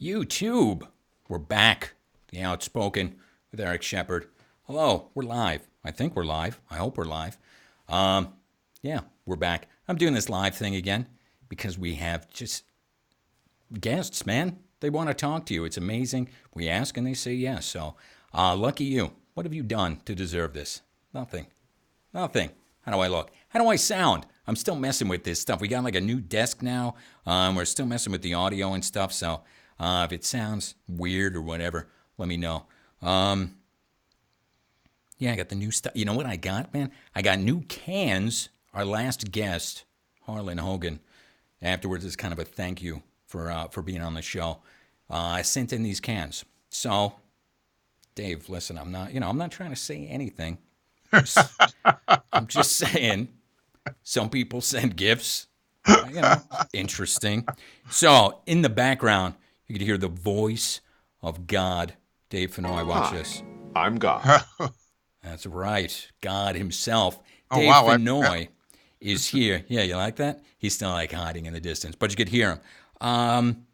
YouTube. We're back. The Outspoken with Eric Shepard. Hello, we're live. I think we're live. I hope we're live. Yeah, we're back. I'm doing this live thing again because we have just guests, man. They want to talk to you. It's amazing. We ask and they say yes. So, lucky you. What have you done to deserve this? Nothing. Nothing. How do I look? How do I sound? I'm still messing with this stuff. We got like a new desk now. We're still messing with the audio and stuff. So, if it sounds weird or whatever, let me know. Yeah, I got the new stuff. You know what I got, man? I got new cans. Our last guest, Harlan Hogan, afterwards is kind of a thank you for being on the show. I sent in these cans. So, Dave, listen, I'm not trying to say anything. I'm just saying, some people send gifts. Interesting. So, in the background, you can hear the voice of God, Dave Fennoy. Watch this. I'm God. That's right. God himself. Oh, Dave wow. Fennoy is here. Yeah, you like that? He's still like hiding in the distance, but you could hear him.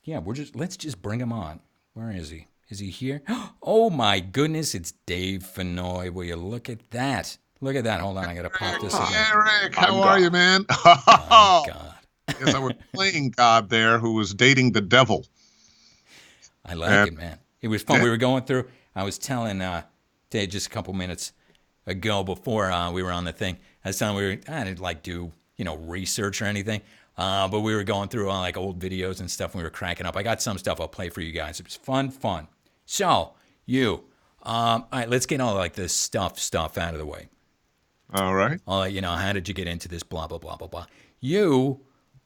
Yeah, let's just bring him on. Where is he? Is he here? Oh my goodness, it's Dave Fennoy. Will you look at that? Look at that. Hold on, I gotta pop this again. Eric, how are you, man? Oh, God. Yes, I was playing God there, who was dating the devil. I like it, man. It was fun. We were going through. I was telling Dave just a couple minutes ago before we were on the thing. I was telling I didn't like do research or anything, but we were going through like old videos and stuff. And we were cracking up. I got some stuff I'll play for you guys. It was fun. So all right, let's get all like this stuff out of the way. All right. I'll let you know, how did you get into this? Blah blah blah blah blah. You,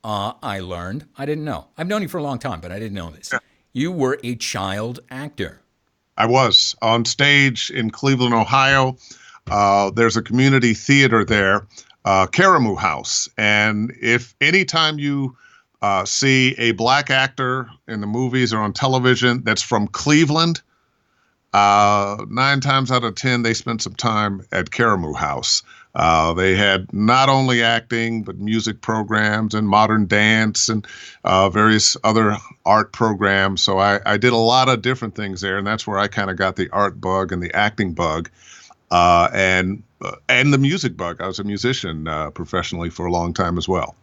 I learned. I didn't know. I've known you for a long time, but I didn't know this. Yeah. You were a child actor. I was on stage in Cleveland, Ohio. There's a community theater there, Karamu House. And if anytime you see a black actor in the movies or on television that's from Cleveland, 9 times out of 10, they spent some time at Karamu House. They had not only acting, but music programs and modern dance and various other art programs. So I did a lot of different things there, and that's where I kind of got the art bug and the acting bug, and the music bug. I was a musician professionally for a long time as well.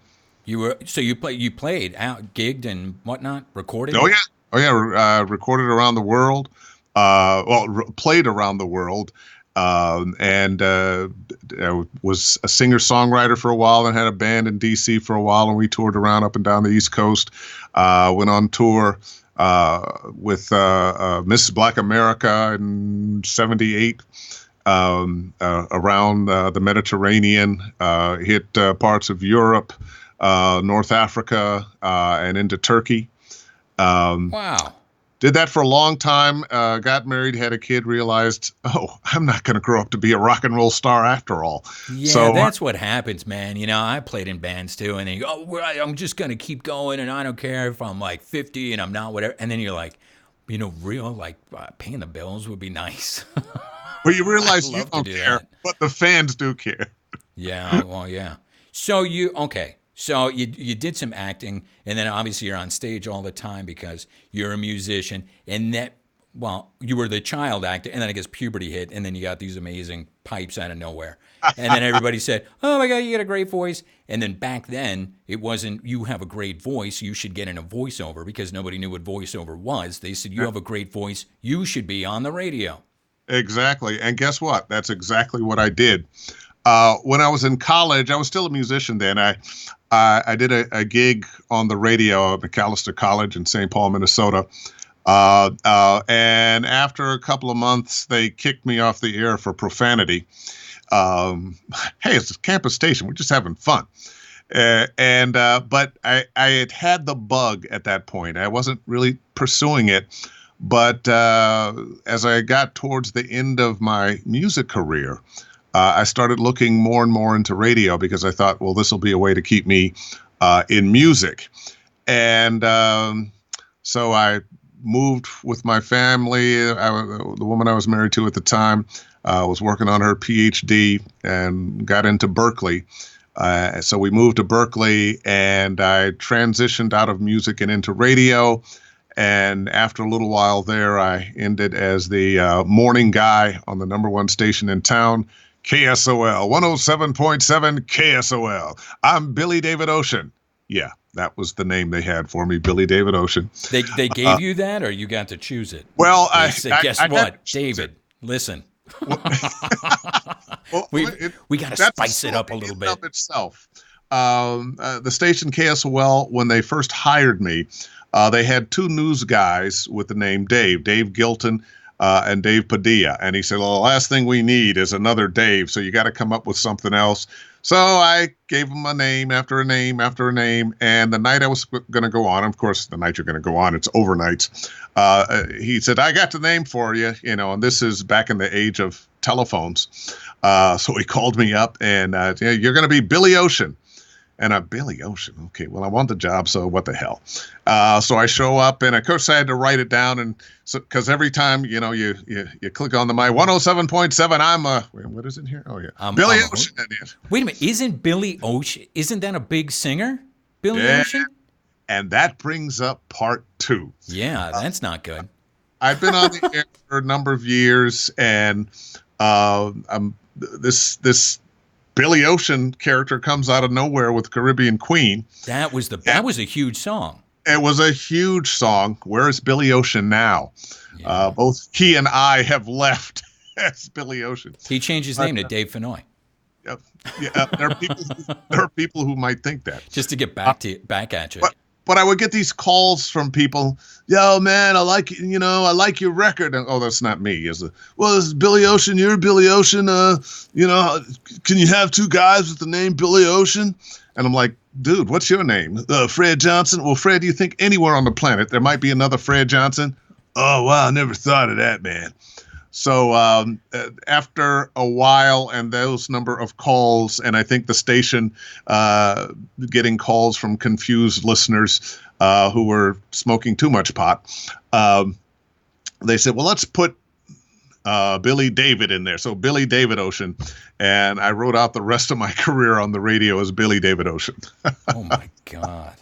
You played out, gigged and whatnot, recorded? Oh yeah, recorded around the world. Played around the world. And I was a singer-songwriter for a while and had a band in D.C. for a while, and we toured around up and down the East Coast. Went on tour with Mrs. Black America in '78 around the Mediterranean, hit parts of Europe, North Africa, and into Turkey. Wow. Did that for a long time, got married, had a kid, realized, I'm not going to grow up to be a rock and roll star after all. Yeah, so, that's what happens, man. I played in bands too, and then you go, I'm just going to keep going, and I don't care if I'm like 50 and I'm not whatever. And then you're like, paying the bills would be nice. Well, you realize you don't care, but the fans do care. Yeah, well, yeah. So So you did some acting, and then obviously you're on stage all the time because you're a musician. And you were the child actor, and then I guess puberty hit, and then you got these amazing pipes out of nowhere. And then everybody said, oh my God, you got a great voice. And then back then, it wasn't, you have a great voice, you should get in a voiceover, because nobody knew what voiceover was. They said, you have a great voice, you should be on the radio. Exactly. And guess what? That's exactly what I did. When I was in college, I was still a musician then. I did a gig on the radio at McAllister College in St. Paul, Minnesota. And after a couple of months, they kicked me off the air for profanity. Hey, it's a campus station. We're just having fun. But I had the bug at that point. I wasn't really pursuing it. But as I got towards the end of my music career, I started looking more and more into radio because I thought, well, this will be a way to keep me in music. And so I moved with my family. The woman I was married to at the time was working on her PhD and got into Berkeley. So we moved to Berkeley, and I transitioned out of music and into radio. And after a little while there, I ended as the morning guy on the number one station in town, KSOL, 107.7 KSOL. I'm Billy David Ocean. Yeah, that was the name they had for me, Billy David Ocean. They gave you that, or you got to choose it? Well, They said, guess I what, David? Listen, well, we got to spice it up a little bit. Of itself. The station KSOL, when they first hired me, they had two news guys with the name Dave Gilton and Dave Padilla. And he said, well, the last thing we need is another Dave, so you got to come up with something else. So I gave him a name after a name after a name. And the night I was going to go on, of course, the night you're going to go on, it's overnights. He said, I got the name for you, and this is back in the age of telephones. So he called me up and you're going to be Billy Ocean. And Billy Ocean. Okay, well, I want the job, so what the hell? So I show up, and of course I had to write it down, and so because every time you click on the mic, 107.7. I'm what is it here? Oh yeah, Billy Ocean. Wait a minute, isn't Billy Ocean? Isn't that a big singer, Billy Ocean? And that brings up part two. Yeah, that's not good. I've been on the air for a number of years, and this Billy Ocean character comes out of nowhere with Caribbean Queen. That was a huge song. It was a huge song. Where is Billy Ocean now? Yeah. Both he and I have left as Billy Ocean. He changed his name to Dave Fennoy. Yep. Yeah, there are people who might think that. Just to get back at you. But I would get these calls from people, yo, man, I like your record. And, oh, that's not me. Well, this is Billy Ocean. You're Billy Ocean. Can you have two guys with the name Billy Ocean? And I'm like, dude, what's your name? Fred Johnson. Well, Fred, do you think anywhere on the planet there might be another Fred Johnson? Oh, wow, I never thought of that, man. So after a while and those number of calls, and I think the station getting calls from confused listeners who were smoking too much pot, they said, well, let's put Billy David in there. So Billy David Ocean. And I wrote out the rest of my career on the radio as Billy David Ocean. Oh, my God.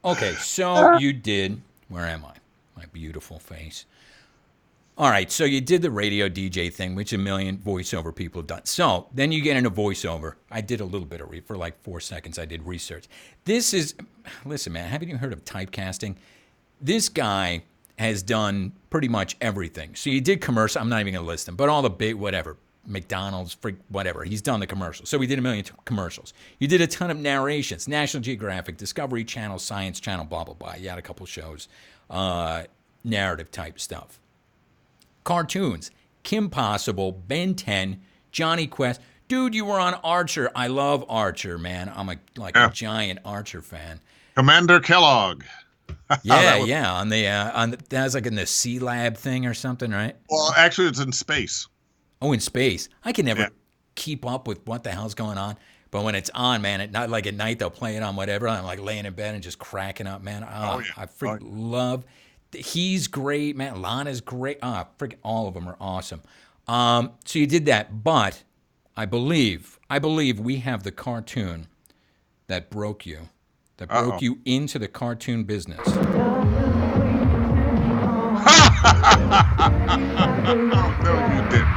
Okay, so you did, where am I? My beautiful face. All right, so you did the radio DJ thing, which a million voiceover people have done. So then you get into voiceover. I did a little bit of for like 4 seconds. I did research. Listen, man, haven't you heard of typecasting? This guy has done pretty much everything. So you did commercial. I'm not even going to list them, but all the big whatever, McDonald's, whatever. He's done the commercials. So we did a million commercials. You did a ton of narrations, National Geographic, Discovery Channel, Science Channel, blah, blah, blah. You had a couple shows, narrative type stuff. Cartoons, Kim Possible, Ben 10, Johnny Quest. Dude, you were on Archer. I love Archer, man. I'm a giant Archer fan. Commander Kellogg. Yeah. On the that was like in the Sea Lab thing or something, right? Well, actually, it's in space. Oh, in space. I can never keep up with what the hell's going on. But when it's on, man, at night they'll play it on whatever. I'm like laying in bed and just cracking up, man. I freaking love. He's great, man. Lana's great. Freaking all of them are awesome. So you did that, but I believe we have the cartoon that broke you, you into the cartoon business. Oh, no, you didn't.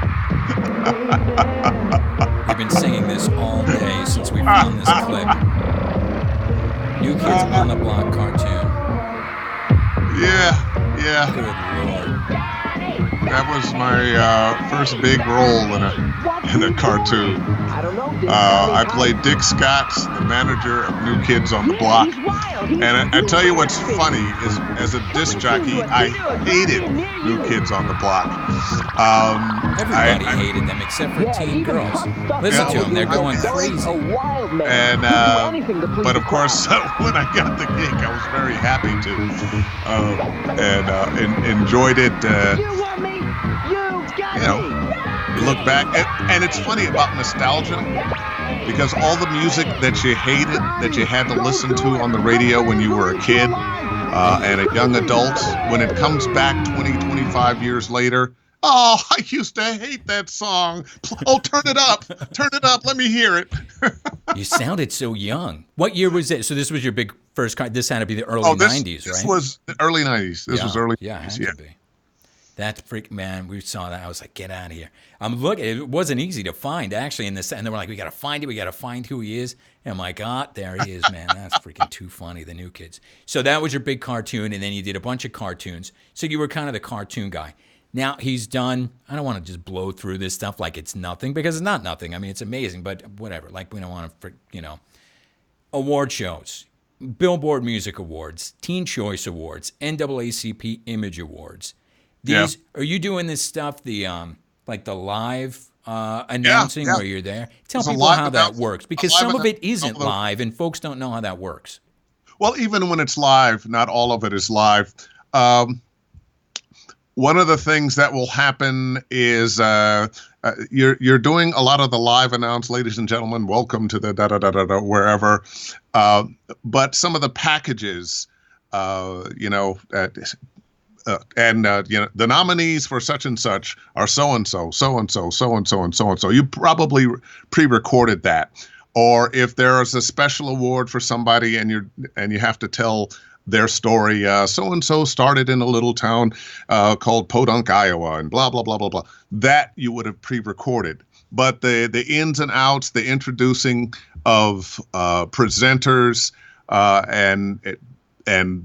We've been singing this all day since we found this clip. New Kids on the Block cartoon. Yeah. Good Lord. That was my first big role in a cartoon. I played Dick Scott, the manager of New Kids on the Block. And I tell you what's funny is, as a disc jockey, I hated New Kids on the Block. Everybody hated them except for teen girls. Listen to them; they're going crazy. And but of course, when I got the gig, I was very happy to, and enjoyed it. You look back, and it's funny about nostalgia, because all the music that you hated, that you had to listen to on the radio when you were a kid and a young adult, when it comes back 20, 25 years later, oh, I used to hate that song. Oh, turn it up, let me hear it. You sounded so young. What year was it? So this was your first car. This had to be the early Oh, this 90s, this right? was the early 90s. This was early Yeah, it 90s. had Yeah. to be. That freak, man, we saw that. I was like, get out of here. I'm looking. It wasn't easy to find, actually, in this. And they were like, we got to find it. We got to find who he is. And I'm like, ah, there he is, man. That's freaking too funny, the new kids. So that was your big cartoon. And then you did a bunch of cartoons. So you were kind of the cartoon guy. Now he's done, I don't want to just blow through this stuff like it's nothing, because it's not nothing. I mean, it's amazing, but whatever. Like, we don't want to, award shows. Billboard Music Awards, Teen Choice Awards, NAACP Image Awards. These Are you doing this stuff, the like the live announcing where you're there? Tell people how that works, because some of it isn't live and folks don't know how that works. Well, even when it's live, not all of it is live. One of the things that will happen is you're doing a lot of the live announce, ladies and gentlemen, welcome to the da-da-da-da-da, wherever. But some of the packages, the nominees for such and such are so-and-so, so-and-so, so-and-so, and so-and-so. You probably pre-recorded that. Or if there is a special award for somebody and you have to tell their story, so-and-so started in a little town called Podunk, Iowa, and blah, blah, blah, blah, blah. That you would have pre-recorded. But the ins and outs, the introducing of presenters and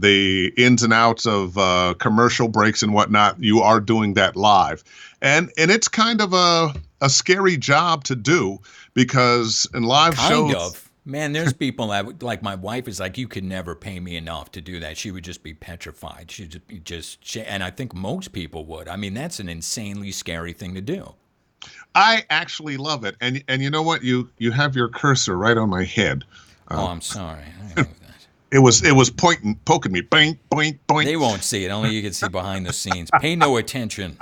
the ins and outs of commercial breaks and whatnot, you are doing that live. And it's kind of a scary job to do, because in live shows... Man, there's people that, like my wife is like, you could never pay me enough to do that. She would just be petrified. She'd just and I think most people would. I mean, that's an insanely scary thing to do. I actually love it. And you know what? You have your cursor right on my head. I'm sorry. I know that. It was poking me. Boink, boink, boink. They won't see it. Only you can see behind the scenes. Pay no attention.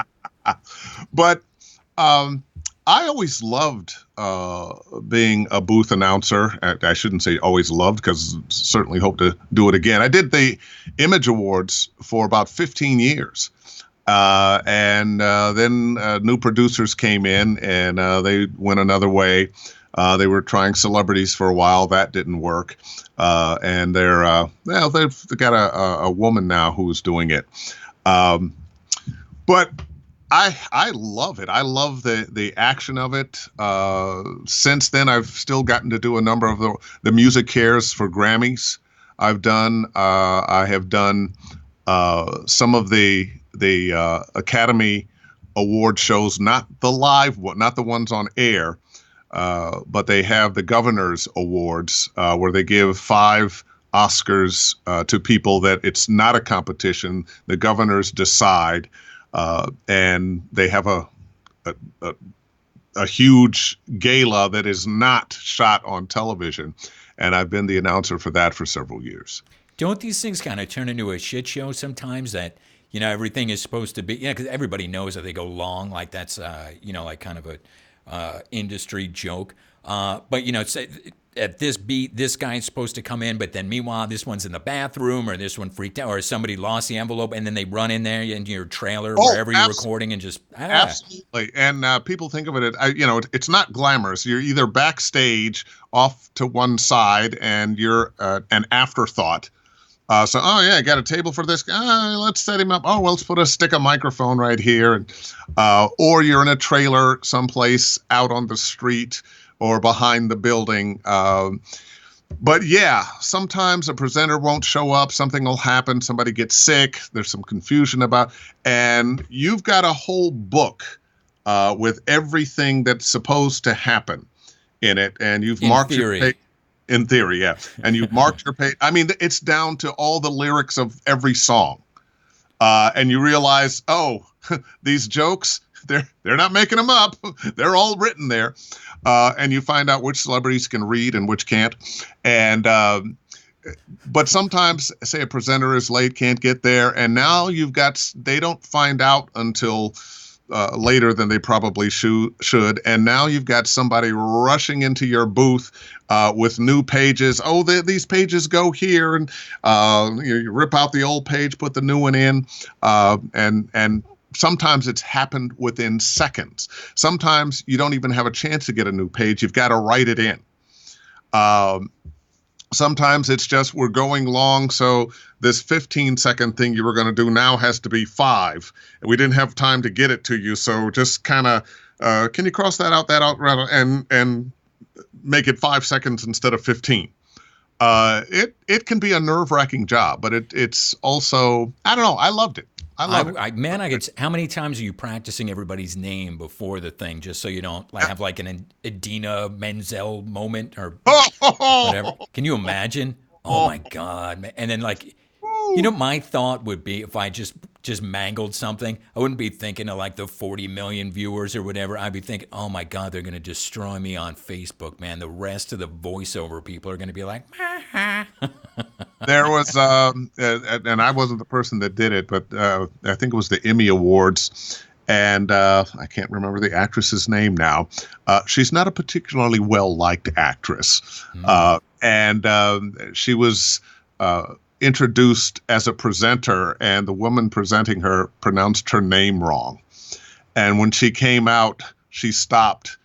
But I always loved being a booth announcer. I shouldn't say always loved, because certainly hope to do it again. I did the Image Awards for about 15 years. And then new producers came in, and they went another way. They were trying celebrities for a while. That didn't work. And they've got a woman now who's doing it. But I love it. I love the action of it. Since then, I've still gotten to do a number of the music cares for Grammys. I have done some of the Academy Award shows, not the live one, not the ones on air, but they have the Governor's Awards, where they give 5 Oscars to people that it's not a competition. The governors decide. And they have a huge gala that is not shot on television. And I've been the announcer for that for several years. Don't these things kind of turn into a shit show sometimes, that, everything is supposed to be, because everybody knows that they go long, like that's, like kind of a industry joke. But, say at this beat, this guy's supposed to come in, but then meanwhile, this one's in the bathroom, or this one freaked out, or somebody lost the envelope, and then they run in there into your trailer, wherever you're recording, and just... Absolutely. And people think of it, it's not glamorous. You're either backstage off to one side, and you're an afterthought. I got a table for this guy. Let's set him up. Oh, well, let's stick a microphone right here. And, or you're in a trailer someplace out on the street or behind the building. But yeah, sometimes a presenter won't show up. Something will happen. Somebody gets sick. There's some confusion about, and you've got a whole book with everything that's supposed to happen in it. And you've marked your page. In theory, yeah. And you've marked your page. I mean, it's down to all the lyrics of every song. And you realize, these jokes, they're not making them up. They're all written there. And you find out which celebrities can read and which can't. And but sometimes, say a presenter is late, can't get there, and now they don't find out until later than they probably should. And now you've got somebody rushing into your booth with new pages. Oh, these pages go here, and you rip out the old page, put the new one in, and sometimes it's happened within seconds. Sometimes you don't even have a chance to get a new page. You've got to write it in. Sometimes it's just we're going long, so this 15-second thing you were going to do now has to be 5, and we didn't have time to get it to you. So just kind of, can you cross that out, rather, and make it 5 seconds instead of 15? It can be a nerve-wracking job, but it's also, I don't know. I loved it. I love it. Man, I could. How many times are you practicing everybody's name before the thing, just so you don't like have like an Idina Menzel moment or whatever? Can you imagine? Oh my God, man! And then like, my thought would be if I just mangled something, I wouldn't be thinking of like the 40 million viewers or whatever. I'd be thinking, oh my God, they're gonna destroy me on Facebook, man. The rest of the voiceover people are gonna be like, There was, and I wasn't the person that did it, but I think it was the Emmy Awards, and I can't remember the actress's name now. She's not a particularly well-liked actress, and she was introduced as a presenter, and the woman presenting her pronounced her name wrong. And when she came out, she stopped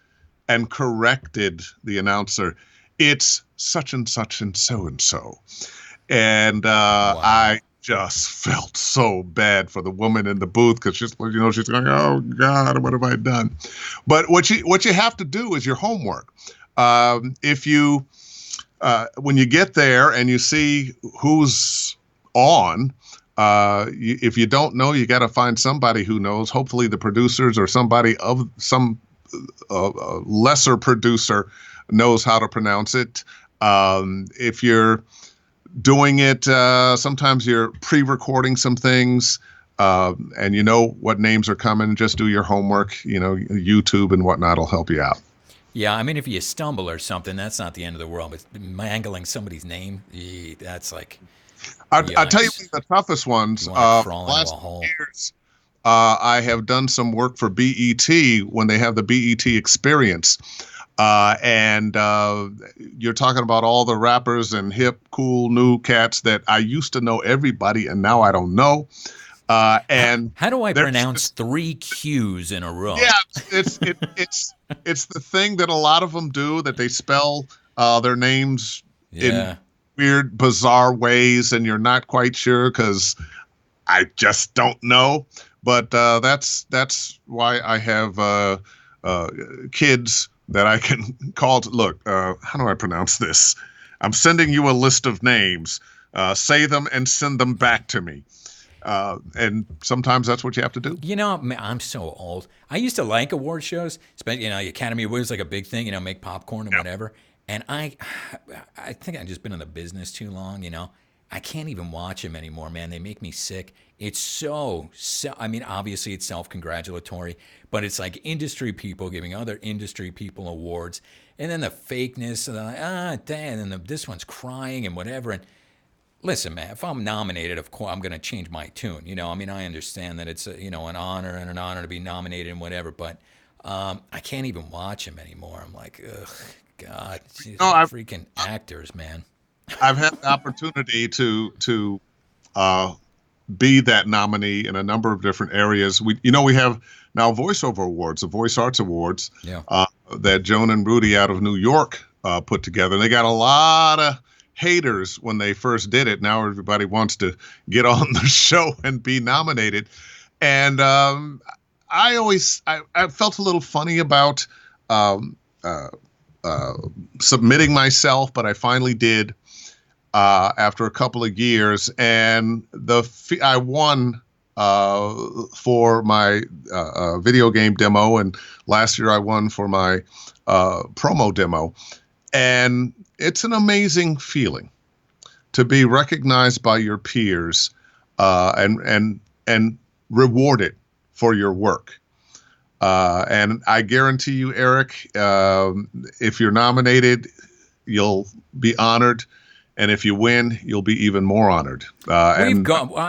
and corrected the announcer. It's such and such and so and so. And wow. I just felt so bad for the woman in the booth because she's going, oh God, what have I done? But what you have to do is your homework. If you when you get there and you see who's on, if you don't know, you got to find somebody who knows. Hopefully, the producers or somebody of some lesser producer knows how to pronounce it. If you're doing it, sometimes you're pre-recording some things, and you know what names are coming. Just do your homework. YouTube and whatnot will help you out. Yeah, I mean, if you stumble or something, that's not the end of the world. But mangling somebody's name, that's like. I'll tell you one of the toughest ones. You want to crawl into last a hole. years, I have done some work for BET when they have the BET Experience. And you're talking about all the rappers and hip, cool, new cats that I used to know everybody, and now I don't know. And how do I pronounce 3 Q's in a row? Yeah, it's the thing that a lot of them do, that they spell their names in weird, bizarre ways, and you're not quite sure because I just don't know. But that's why I have kids that I can call to look. How do I pronounce this? I'm sending you a list of names. Say them and send them back to me. And sometimes that's what you have to do. I'm so old. I used to like award shows, especially, Academy Awards, like a big thing, make popcorn and whatever. And I think I've just been in the business too long, I can't even watch them anymore, man. They make me sick. It's so I mean, obviously it's self-congratulatory, but it's like industry people giving other industry people awards. And then the fakeness, and then this one's crying and whatever. And listen, man, if I'm nominated, of course, I'm going to change my tune. I mean, I understand that it's an honor and an honor to be nominated and whatever, but I can't even watch them anymore. I'm like, ugh, God, freaking actors, man. I've had the opportunity to be that nominee in a number of different areas. We have now Voiceover Awards, the Voice Arts Awards, that Joan and Rudy out of New York put together. And they got a lot of haters when they first did it. Now everybody wants to get on the show and be nominated. And I felt a little funny about submitting myself, but I finally did after a couple of years, and I won for my video game demo, and last year I won for my promo demo. And it's an amazing feeling to be recognized by your peers and rewarded for your work. And I guarantee you, Eric, if you're nominated, you'll be honored. And if you win, you'll be even more honored. I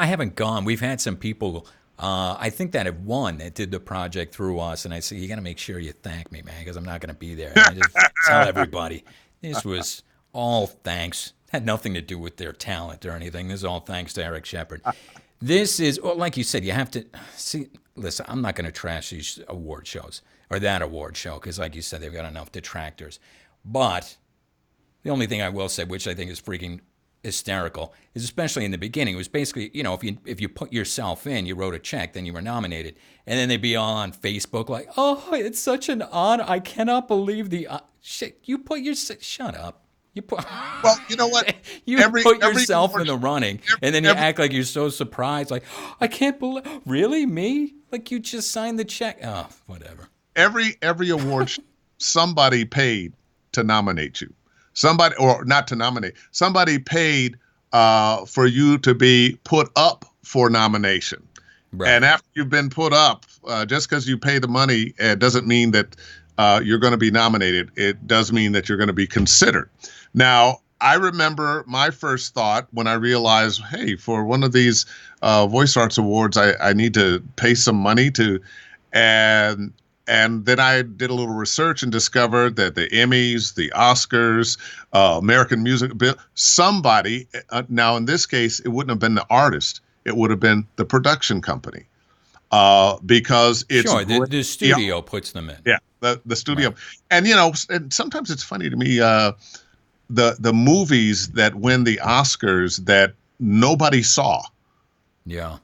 haven't gone. We've had some people, I think, that have won that did the project through us. And I say, you got to make sure you thank me, man, because I'm not going to be there. And I just tell everybody, this was all thanks. Had nothing to do with their talent or anything. This is all thanks to Eric Shepard. This is, like you said, you have to see. Listen, I'm not going to trash these award shows or that award show because, like you said, they've got enough detractors. But The only thing I will say, which I think is freaking hysterical, is especially in the beginning, it was basically, if you put yourself in, you wrote a check, then you were nominated. And then they'd be all on Facebook like, oh, it's such an honor. I cannot believe shit. You put shut up. You put, Well, you know what? you put yourself in the running, and then you act like you're so surprised, like, I can't believe, really, me? Like you just signed the check. Oh, whatever. Every award, somebody paid to nominate you. Somebody, or not to nominate, somebody paid for you to be put up for nomination. Right. And after you've been put up, just because you pay the money, it doesn't mean that you're going to be nominated. It does mean that you're going to be considered. Now, I remember my first thought when I realized, hey, for one of these Voice Arts Awards, I need to pay some money to, and then I did a little research and discovered that the Emmys, the Oscars, American Music, somebody, now in this case, it wouldn't have been the artist. It would have been the production company, because it's the studio puts them in. Yeah, the studio, right. And and sometimes it's funny to me, the movies that win the Oscars that nobody saw. Yeah.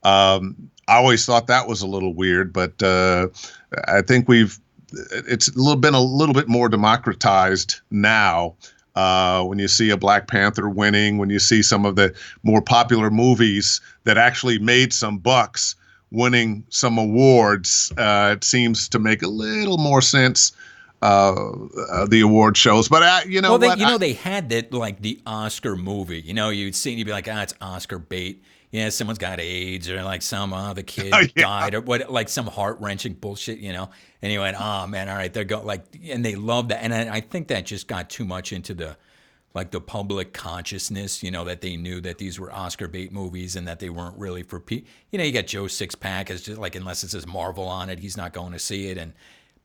I always thought that was a little weird, but I think it's been a little bit more democratized now. When you see a Black Panther winning, when you see some of the more popular movies that actually made some bucks winning some awards, it seems to make a little more sense. The award shows, but they had that, like the Oscar movie. You'd see and you'd be like, it's Oscar bait. Yeah, someone's got AIDS, or like some other kid died, or what, like some heart-wrenching bullshit, And you went, oh man, all right, they're and they love that, and I think that just got too much into the public consciousness, that they knew that these were Oscar bait movies and that they weren't really for people. You got Joe Sixpack, is just like, unless it says Marvel on it, he's not going to see it, and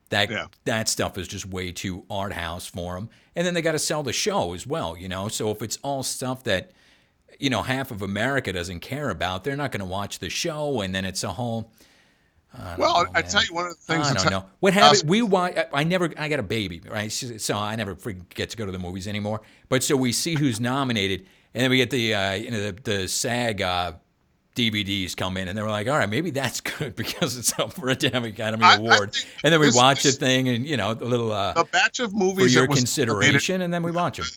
that stuff is just way too art house for them. And then they got to sell the show as well, So if it's all stuff that half of America doesn't care about, they're not going to watch the show, and then it's a whole. I tell you, one of the things. I don't know what happened. We watch. I got a baby, right? So I never get to go to the movies anymore. But so we see who's nominated, and then we get the SAG DVDs come in, and they were like, all right, maybe that's good because it's up for a damn Academy Award. And then we watch the thing, and a little the batch of movies for your consideration, and then we watch them.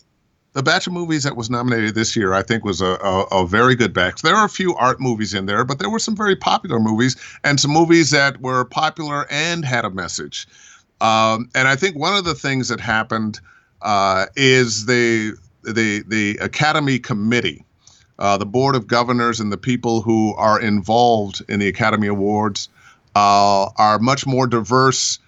The batch of movies that was nominated this year, I think, was a very good batch. There are a few art movies in there, but there were some very popular movies and some movies that were popular and had a message. And I think one of the things that happened is the Academy Committee, the Board of Governors, and the people who are involved in the Academy Awards are much more diverse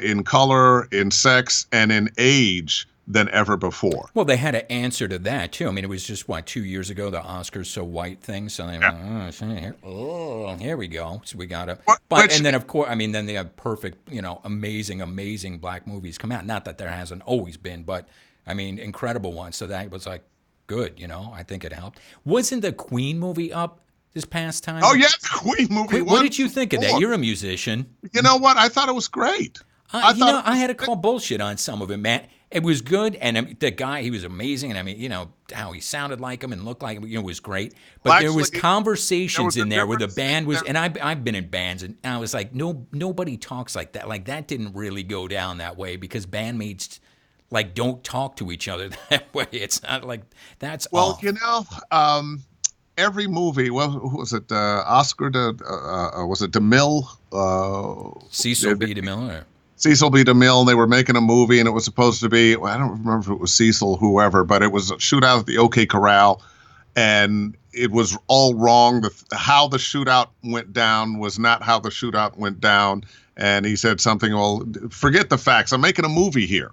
in color, in sex, and in age than ever before. Well, they had to answer to that too. I mean, it was just 2 years ago, the Oscars So White thing. So they went, here we go. So we got to. And then of course, then they have perfect, amazing black movies come out. Not that there hasn't always been, but incredible ones. So that was good. I think it helped. Wasn't the Queen movie up this past time? Oh yeah, the Queen movie. What did you think of that? You're a musician. You know what? I thought it was great. I had to call bullshit on some of it, man. It was good, and the guy, he was amazing, and how he sounded like him and looked like him, was great. But there was conversations in there where the band was, and I've been in bands, and I was like, nobody talks like that. Like, that didn't really go down that way, because bandmates, don't talk to each other that way. It's not like that's off. Every movie, who was it? Oscar, was it DeMille? Cecil B. DeMille? Cecil B. DeMille, and they were making a movie, and it was supposed to be, I don't remember if it was Cecil, whoever, but it was a shootout at the OK Corral, and it was all wrong. How the shootout went down was not how the shootout went down, and he said something, well, forget the facts. I'm making a movie here.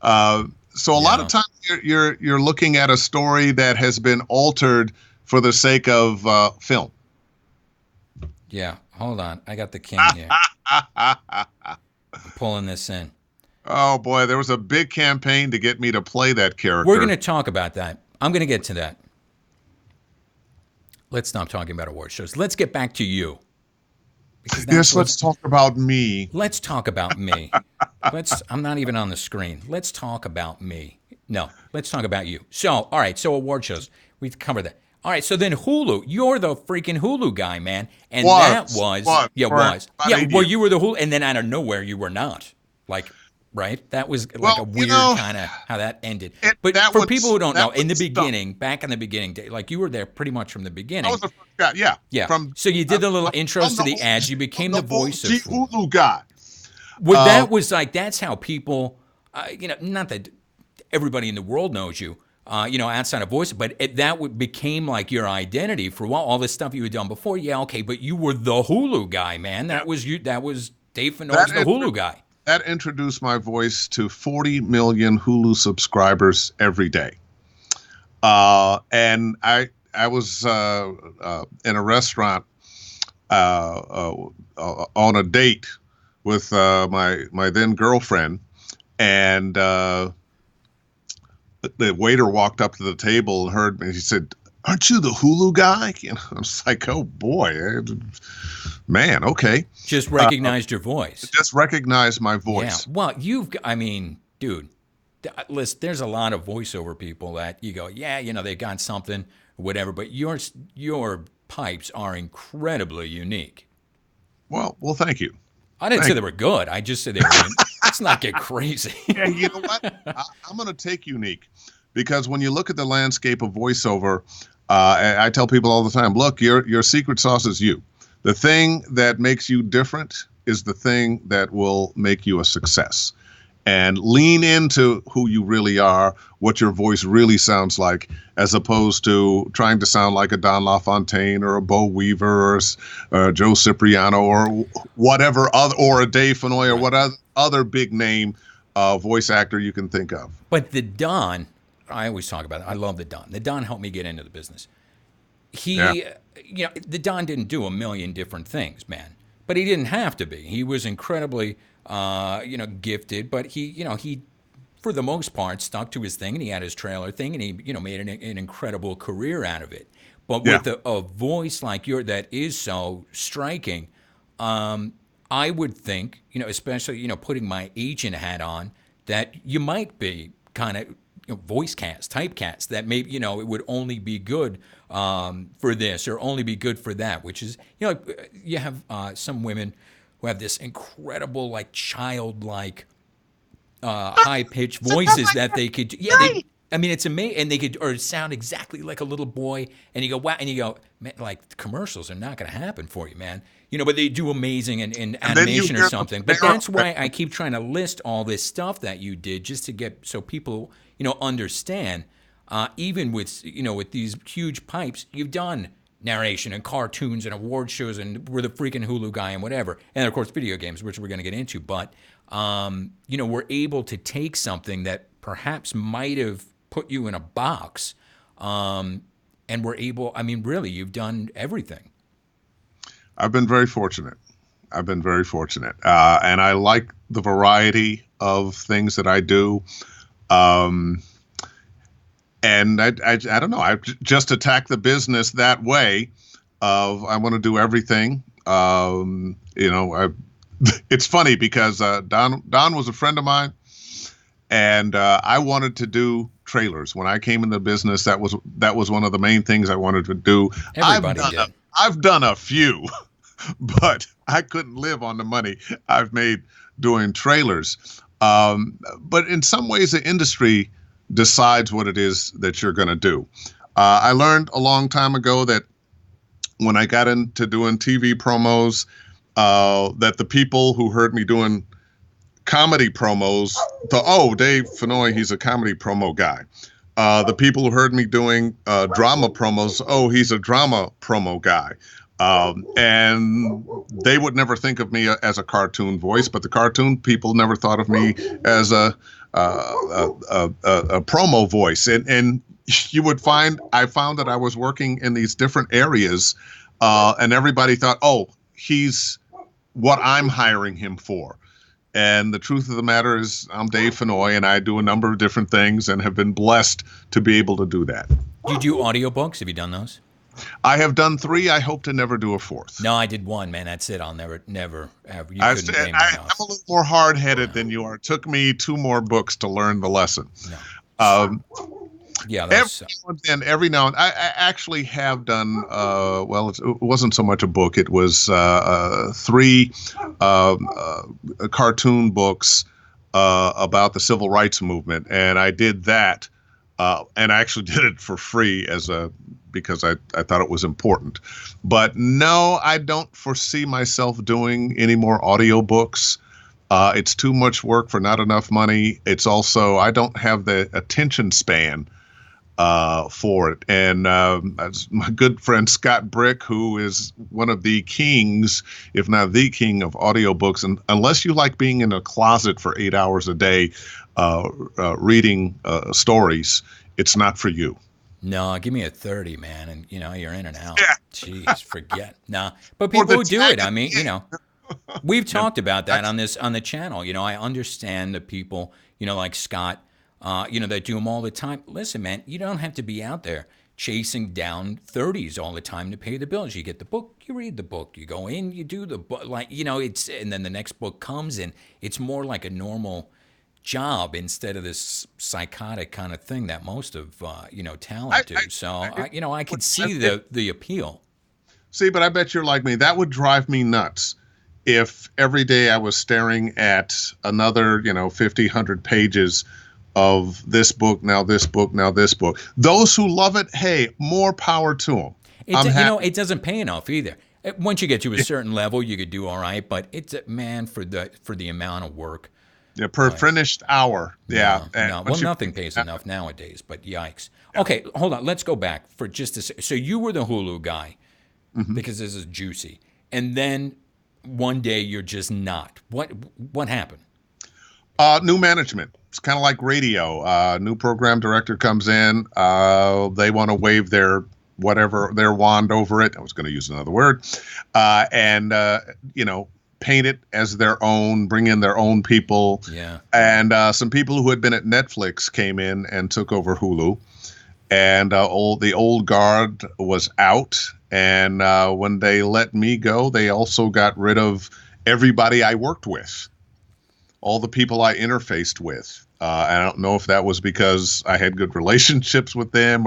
So a lot of times you're looking at a story that has been altered for the sake of film. Yeah, hold on. I got the king here. I'm pulling this in. Oh, boy, there was a big campaign to get me to play that character. We're going to talk about that. I'm going to get to that. Let's stop talking about award shows. Let's get back to you. Yes, let's talk about me. Let's talk about me. I'm not even on the screen. Let's talk about me. No, let's talk about you. So, all right, so award shows. We've covered that. All right, so then Hulu. You're the freaking Hulu guy, man. And that was. Yeah, for was. about Yeah, 8 well, years. you were the Hulu, and then out of nowhere, you were not. Like, right? That was like Well, a weird kind of how that ended. But that for one- people who don't know, that in the one stunk. beginning, back in the beginning, like you were there pretty much from the I beginning. was the first guy. Yeah. Yeah. From So you did the little I'm intros to the OG ads. You became the voice of OG Hulu. Hulu guy. Well, that was like, that's how people, not that everybody in the world knows you, outside of voice, but became like your identity for all this stuff you had done before. Yeah, okay, but you were the Hulu guy, man. That was you. That was Dave Fennoy, the Hulu guy. That introduced my voice to 40 million Hulu subscribers every day. And I was in a restaurant on a date with my then girlfriend, and the waiter walked up to the table and heard me. He said, "Aren't you the Hulu guy?" I was like, "Oh boy, man, okay." Just recognized your voice. Just recognized my voice. Yeah. Well, dude, listen, there's a lot of voiceover people that you go, yeah, they got something, whatever, but your pipes are incredibly unique. Well, thank you. I didn't say they were good. I just said they were. Let's not get crazy. Yeah, you know what? I'm going to take unique, because when you look at the landscape of voiceover, I tell people all the time, look, your secret sauce is you. The thing that makes you different is the thing that will make you a success. And lean into who you really are, what your voice really sounds like, as opposed to trying to sound like a Don LaFontaine or a Bo Weaver or Joe Cipriano or whatever other, or a Dave Fennoy or what other big name voice actor you can think of. But the Don, I always talk about it. I love the Don. The Don helped me get into the business. The Don didn't do a million different things, man. But he didn't have to be. He was incredibly, gifted. But he, for the most part, stuck to his thing, and he had his trailer thing, and he, made an incredible career out of it. But with a voice like yours that is so striking, I would think, especially, putting my agent hat on, that you might be kind of voice cast, typecast, that maybe, it would only be good for this or only be good for that, which is, you have some women who have this incredible, like, childlike, high-pitched voices that they could, it's amazing, and they could, or sound exactly like a little boy, and you go, wow, and you go, man, like, commercials are not going to happen for you, man. But they do amazing in animation or something. But that's why I keep trying to list all this stuff that you did, just to get, so people, understand, even with, with these huge pipes, you've done narration and cartoons and award shows, and we're the freaking Hulu guy and whatever. And of course, video games, which we're going to get into. But, we're able to take something that perhaps might have put you in a box, and we're able, really, you've done everything. I've been very fortunate. And I like the variety of things that I do. And I don't know. I just attack the business that way. I want to do everything. It's funny because Don was a friend of mine, and I wanted to do trailers when I came in the business. That was one of the main things I wanted to do. Everybody did. I've done a few, but I couldn't live on the money I've made doing trailers. But in some ways, the industry decides what it is that you're going to do. I learned a long time ago that when I got into doing TV promos, that the people who heard me doing comedy promos thought, Dave Fennoy, he's a comedy promo guy. The people who heard me doing drama promos, he's a drama promo guy. And they would never think of me as a cartoon voice, but the cartoon people never thought of me as a promo voice. And you would I found that I was working in these different areas, and everybody thought, he's what I'm hiring him for. And the truth of the matter is, I'm Dave Fennoy, and I do a number of different things and have been blessed to be able to do that. Do you do audiobooks? Have you done those? I have done 3. I hope to never do a 4th. No, I did 1, man. That's it. I'll never have. You I, couldn't pay me I'm enough. a little more hard-headed than you are. It took me 2 more books to learn the lesson. No. Um, Yeah, every now and I actually have done. Well, it wasn't so much a book. It was 3 cartoon books about the civil rights movement, and I did that, and I actually did it for free because I thought it was important. But no, I don't foresee myself doing any more audiobooks. It's too much work for not enough money. It's also, I don't have the attention span for it. And as my good friend Scott Brick, who is one of the kings, if not the king of audiobooks, and unless you like being in a closet for 8 hours a day reading stories, it's not for you. No, give me a 30, man, and you're in and out. Yeah. Jeez, forget. Nah, but people who do it, I mean, we've talked about that on the channel. I understand the people, like Scott, that do them all the time. Listen, man, you don't have to be out there chasing down 30s all the time to pay the bills. You get the book, you read the book, you go in, you do the book, and then the next book comes and it's more like a normal job instead of this psychotic kind of thing that most of talent do. I could see the appeal. See, but I bet you're like me. That would drive me nuts if every day I was staring at another 50, 100 pages of this book, now this book, now this book. Those who love it, hey, more power to them. It doesn't pay enough either. Once you get to a certain level, you could do all right, but it's for the amount of work. Yeah, per finished hour. Yeah. No. Well, nothing pays enough nowadays, but yikes. Yeah. Okay, hold on. Let's go back for just a second. So you were the Hulu guy because this is juicy. And then one day you're just not. What happened? New management. It's kind of like radio. New program director comes in. They want to wave their wand over it. I was going to use another word. And paint it as their own, bring in their own people. Yeah. And some people who had been at Netflix came in and took over Hulu. And the old guard was out. And when they let me go, they also got rid of everybody I worked with, all the people I interfaced with. I don't know if that was because I had good relationships with them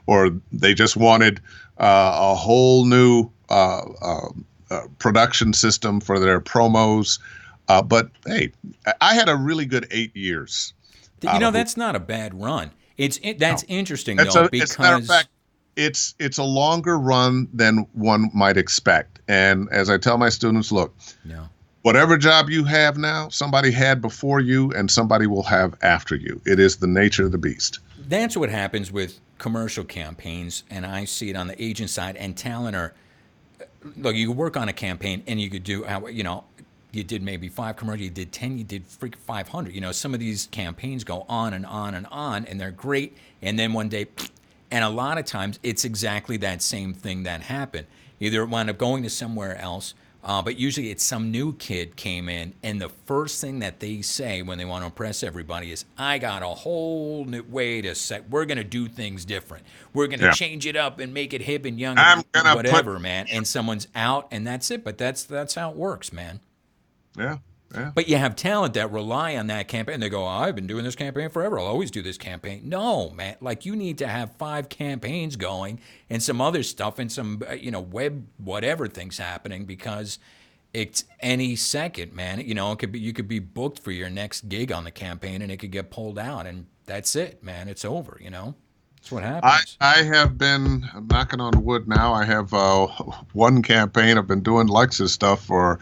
or they just wanted a whole new production system for their promos. But hey, I had a really good 8 years. That's not a bad run. That's interesting though, because as a matter of fact, it's a longer run than one might expect. And as I tell my students, look, whatever job you have now, somebody had before you and somebody will have after you. It is the nature of the beast. That's what happens with commercial campaigns, and I see it on the agent side. And talent look, you could work on a campaign and you could do, you did maybe 5 commercials, you did 10, you did 500. Some of these campaigns go on and on and on, and they're great. And then one day, and a lot of times it's exactly that same thing that happened. Either it wound up going to somewhere else, but usually it's some new kid came in, and the first thing that they say when they want to impress everybody is, I got a whole new way to say, we're going to do things different. We're going to change it up and make it hip and young and whatever, man. And someone's out, and that's it. But that's how it works, man. Yeah. But you have talent that rely on that campaign. They go, I've been doing this campaign forever. I'll always do this campaign. No, man. Like, you need to have 5 campaigns going and some other stuff and some, web whatever things happening, because it's any second, man. It could be, you could be booked for your next gig on the campaign and it could get pulled out, and that's it, man. It's over. That's what happens. I have been, I'm knocking on wood now. I have one campaign. I've been doing Lex's stuff for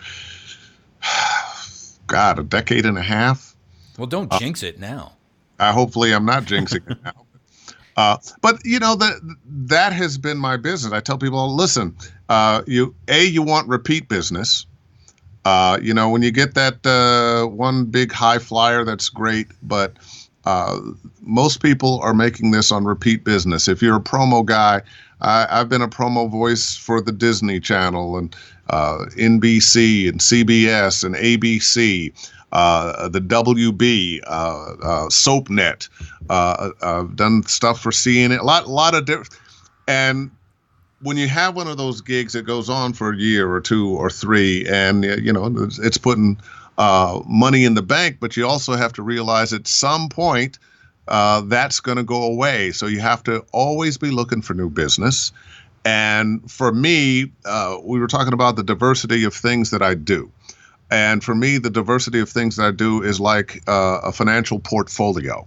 God, a decade and a half. Well, don't jinx it now. Hopefully I'm not jinxing it now. But that has been my business. I tell people, listen, you want repeat business. When you get that one big high flyer, that's great. But most people are making this on repeat business. If you're a promo guy, I've been a promo voice for the Disney Channel and NBC and CBS and ABC, the WB, SoapNet. I've done stuff for CNN, a lot of different. And when you have one of those gigs that goes on for a year or two or three, and it's putting money in the bank, but you also have to realize at some point that's going to go away. So you have to always be looking for new business. And for me, we were talking about the diversity of things that I do. And for me, the diversity of things that I do is like a financial portfolio.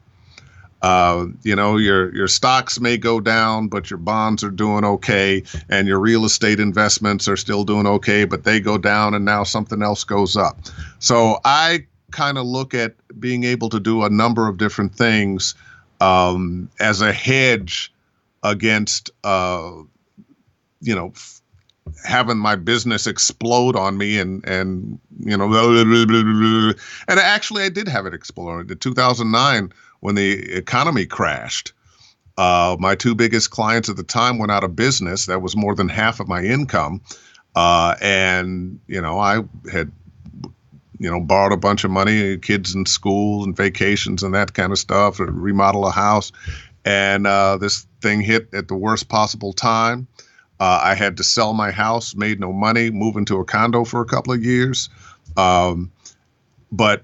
Your stocks may go down, but your bonds are doing okay, and your real estate investments are still doing okay, but they go down and now something else goes up. So I kind of look at being able to do a number of different things as a hedge against, having my business explode on me and actually I did have it explode in 2009 when the economy crashed. My two biggest clients at the time went out of business. That was more than half of my income. And I had borrowed a bunch of money, kids in school and vacations and that kind of stuff, or remodel a house. And this thing hit at the worst possible time. I had to sell my house, made no money, move into a condo for a couple of years. But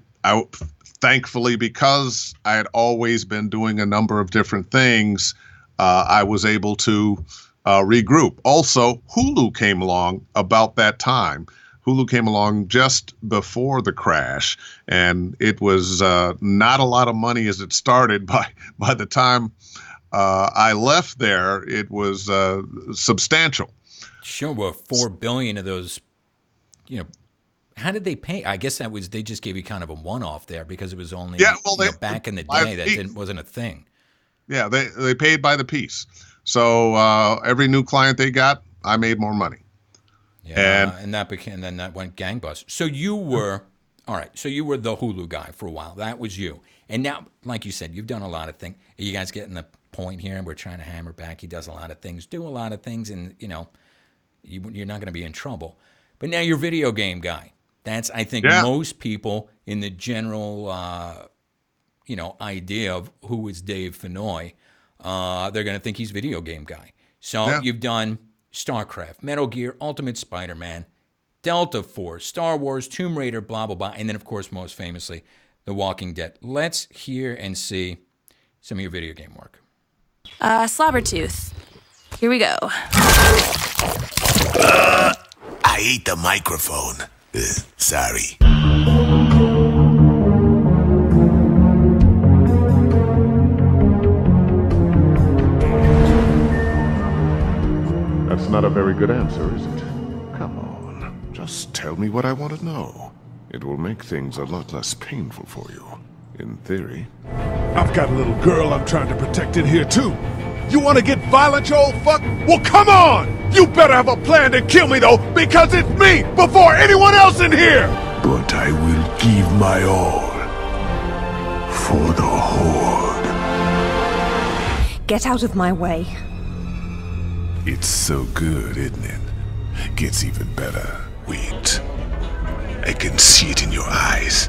thankfully, because I had always been doing a number of different things, I was able to regroup. Also, Hulu came along about that time. Hulu came along just before the crash, and it was not a lot of money as it started. By the time I left there, it was substantial. Sure, well, $4 billion of those, how did they pay? I guess they just gave you kind of a one-off there because it was only back in the day that wasn't a thing. Yeah, they paid by the piece. So every new client they got, I made more money. Yeah, and that went gangbusters. So you were So you were the Hulu guy for a while. That was you. And now, like you said, you've done a lot of things. Are you guys getting the point here? We're trying to hammer back. He does a lot of things, do a lot of things, and you're not going to be in trouble. But now you're a video game guy. That's, I think, most people in the general, idea of who is Dave Fennoy, they're going to think he's a video game guy. So you've done StarCraft, Metal Gear, Ultimate Spider-Man, Delta Force, Star Wars, Tomb Raider, blah, blah, blah, and then, of course, most famously, The Walking Dead. Let's hear and see some of your video game work. Slobbertooth. Here we go. I ate the microphone. Sorry. That's not a very good answer, is it? Come on, just tell me what I want to know. It will make things a lot less painful for you, in theory. I've got a little girl I'm trying to protect in here, too. You want to get violent, you old fuck? Well, come on! You better have a plan to kill me, though, because it's me before anyone else in here! But I will give my all for the Horde. Get out of my way. It's so good, isn't it? Gets even better. Wait. I can see it in your eyes.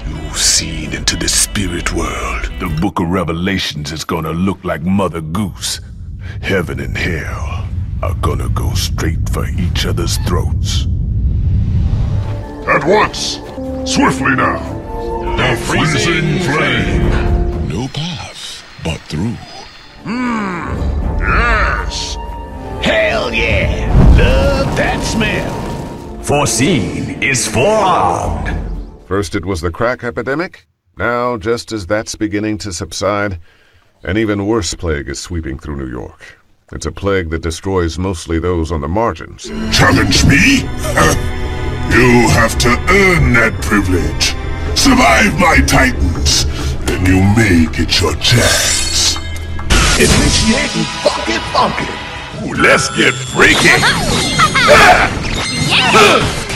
You've seen into the spirit world. The Book of Revelations is gonna look like Mother Goose. Heaven and hell are gonna go straight for each other's throats. At once! Swiftly now! The freezing flame! No path, but through. Yes! Hell yeah! Love that smell! Foreseen is forearmed! First it was the crack epidemic. Now, just as that's beginning to subside, an even worse plague is sweeping through New York. It's a plague that destroys mostly those on the margins. Challenge me? You have to earn that privilege. Survive my titans, and you may get your chance. Initiating funky. Ooh, let's get freaky.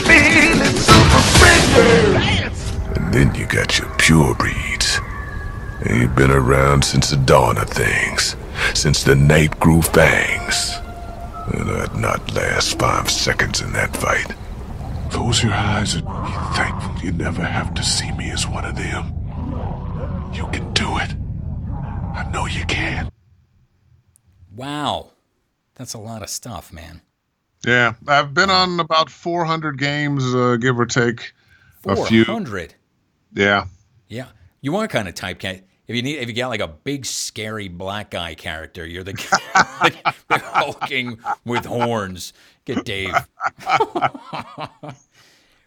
Feeling super freaky. And then you got your pure breeds. Ain't been around since the dawn of things. Since the night grew fangs. And I'd not last 5 seconds in that fight. Close your eyes and be thankful you never have to see me as one of them. You can do it. I know you can. Wow. That's a lot of stuff, man. Yeah, I've been on about 400 games, give or take a few. 400. Yeah. Yeah. You are kind of typecast. If you got like a big scary black guy character, you're the guy like, hulking with horns. Get Dave.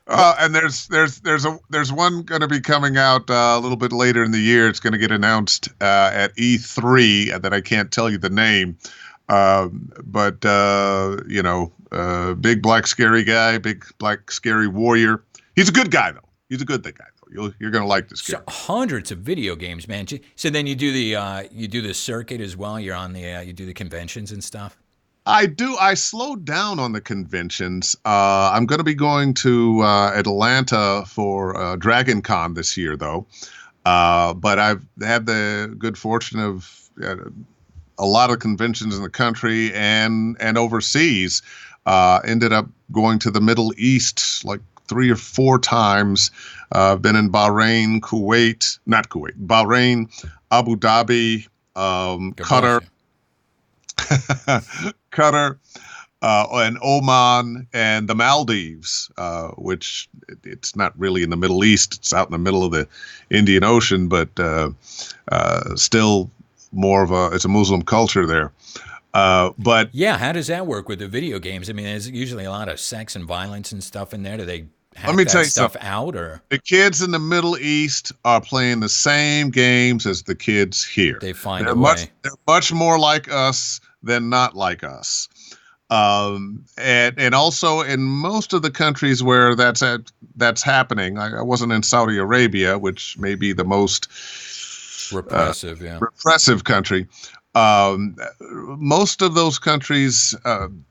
And there's one going to be coming out a little bit later in the year. It's going to get announced at E3 that I can't tell you the name. But big black scary guy, big black scary warrior. He's a good guy though. He's a good guy though. You're going to like this guy. So hundreds of video games, man. So then you do the circuit as well. You're on the you do the conventions and stuff. I do. I slowed down on the conventions. I'm going to be going to Atlanta for Dragon Con this year, though. But I've had the good fortune of a lot of conventions in the country and overseas. Ended up going to the Middle East like 3 or 4 times. Been in Bahrain, Bahrain, Abu Dhabi, Qatar. Qatar, and Oman and the Maldives, which it's not really in the Middle East. It's out in the middle of the Indian Ocean, but still more of it's a Muslim culture there. But yeah, how does that work with the video games? I mean, there's usually a lot of sex and violence and stuff in there. Do they hack that stuff out, or the kids in the Middle East are playing the same games as the kids here? They find a way. They're much more like us than not like us. And also in most of the countries where that's happening, I wasn't in Saudi Arabia, which may be the most repressive country. Most of those countries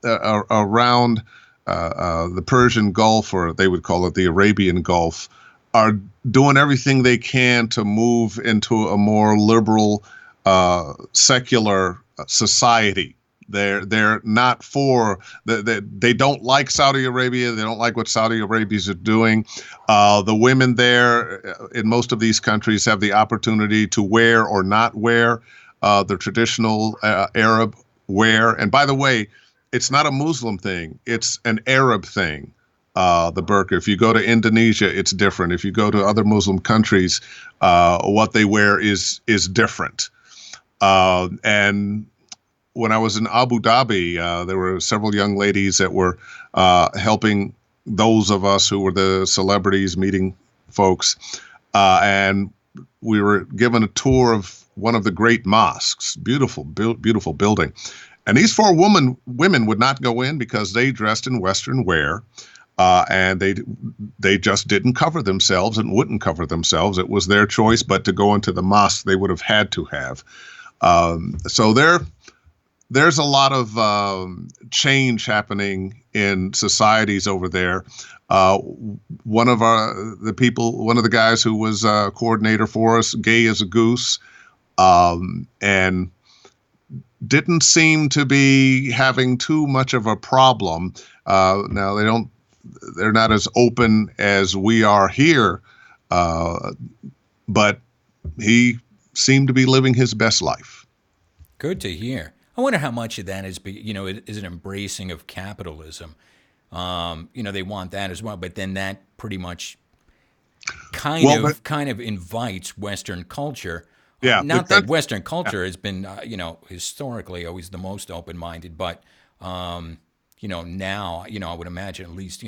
around the Persian Gulf, or they would call it the Arabian Gulf, are doing everything they can to move into a more liberal, secular society. They're not for they don't like Saudi Arabia. They don't like what Saudi Arabians are doing. The women there in most of these countries have the opportunity to wear or not wear the traditional Arab wear. And by the way, it's not a Muslim thing. It's an Arab thing. The burqa. If you go to Indonesia, it's different. If you go to other Muslim countries, what they wear is different. And when I was in Abu Dhabi, there were several young ladies that were helping those of us who were the celebrities meeting folks. And we were given a tour of one of the great mosques, beautiful building. And these 4 women would not go in because they dressed in Western wear. And they just didn't cover themselves and wouldn't cover themselves. It was their choice, but to go into the mosque, they would have had to have. So there's a lot of change happening in societies over there. One of the guys who was a coordinator for us, gay as a goose, and didn't seem to be having too much of a problem. Now they're not as open as we are here, but he seemed to be living his best life. Good to hear. I wonder how much of that is an embracing of capitalism. They want that as well, but then that pretty much kind of invites Western culture. Yeah, not that Western culture has been, historically always the most open-minded, but now, I would imagine at least,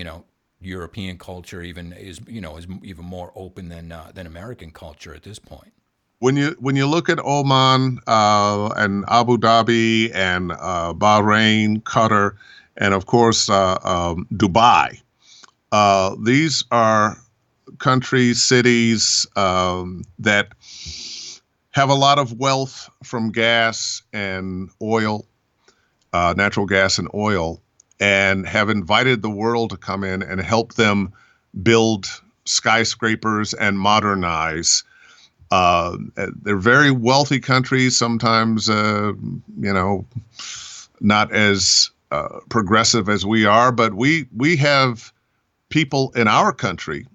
European culture even is even more open than American culture at this point. When you look at Oman and Abu Dhabi and Bahrain, Qatar, and of course Dubai, these are countries, cities that have a lot of wealth from gas and oil, natural gas and oil, and have invited the world to come in and help them build skyscrapers and modernize. They're very wealthy countries, sometimes, not as progressive as we are, but we have people in our country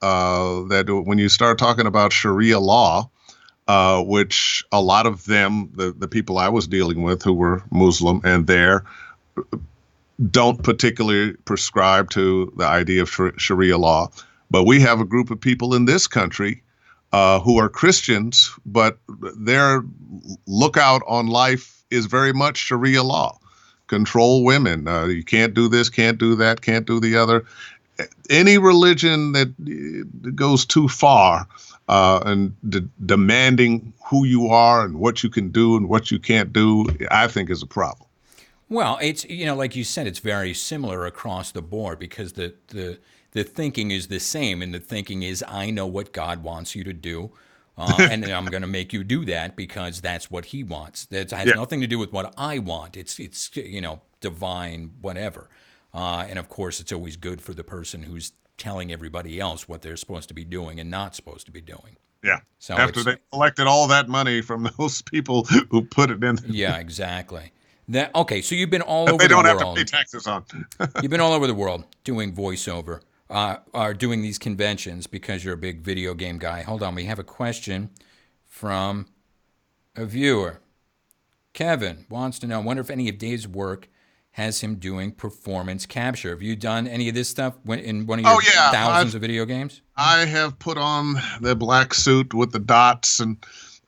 that when you start talking about Sharia law, which a lot of them, the people I was dealing with who were Muslim and there, don't particularly prescribe to the idea of Sharia law, but we have a group of people in this country who are Christians, but their lookout on life is very much Sharia law. Control women. You can't do this, can't do that, can't do the other. Any religion that goes too far and demanding who you are and what you can do and what you can't do, I think is a problem. Well, it's, like you said, it's very similar across the board because the thinking is the same, and the thinking is, I know what God wants you to do, and I'm going to make you do that because that's what He wants. That has nothing to do with what I want. It's divine, whatever. And of course, it's always good for the person who's telling everybody else what they're supposed to be doing and not supposed to be doing. Yeah. So after they collected all that money from those people who put it in. Yeah, exactly. Okay, so you've been all over the world. They don't have to pay taxes on. You've been all over the world doing voiceover, or doing these conventions because you're a big video game guy. Hold on, we have a question from a viewer. Kevin wants to know, I wonder if any of Dave's work has him doing performance capture. Have you done any of this stuff in one of your thousands of video games? I have put on the black suit with the dots, and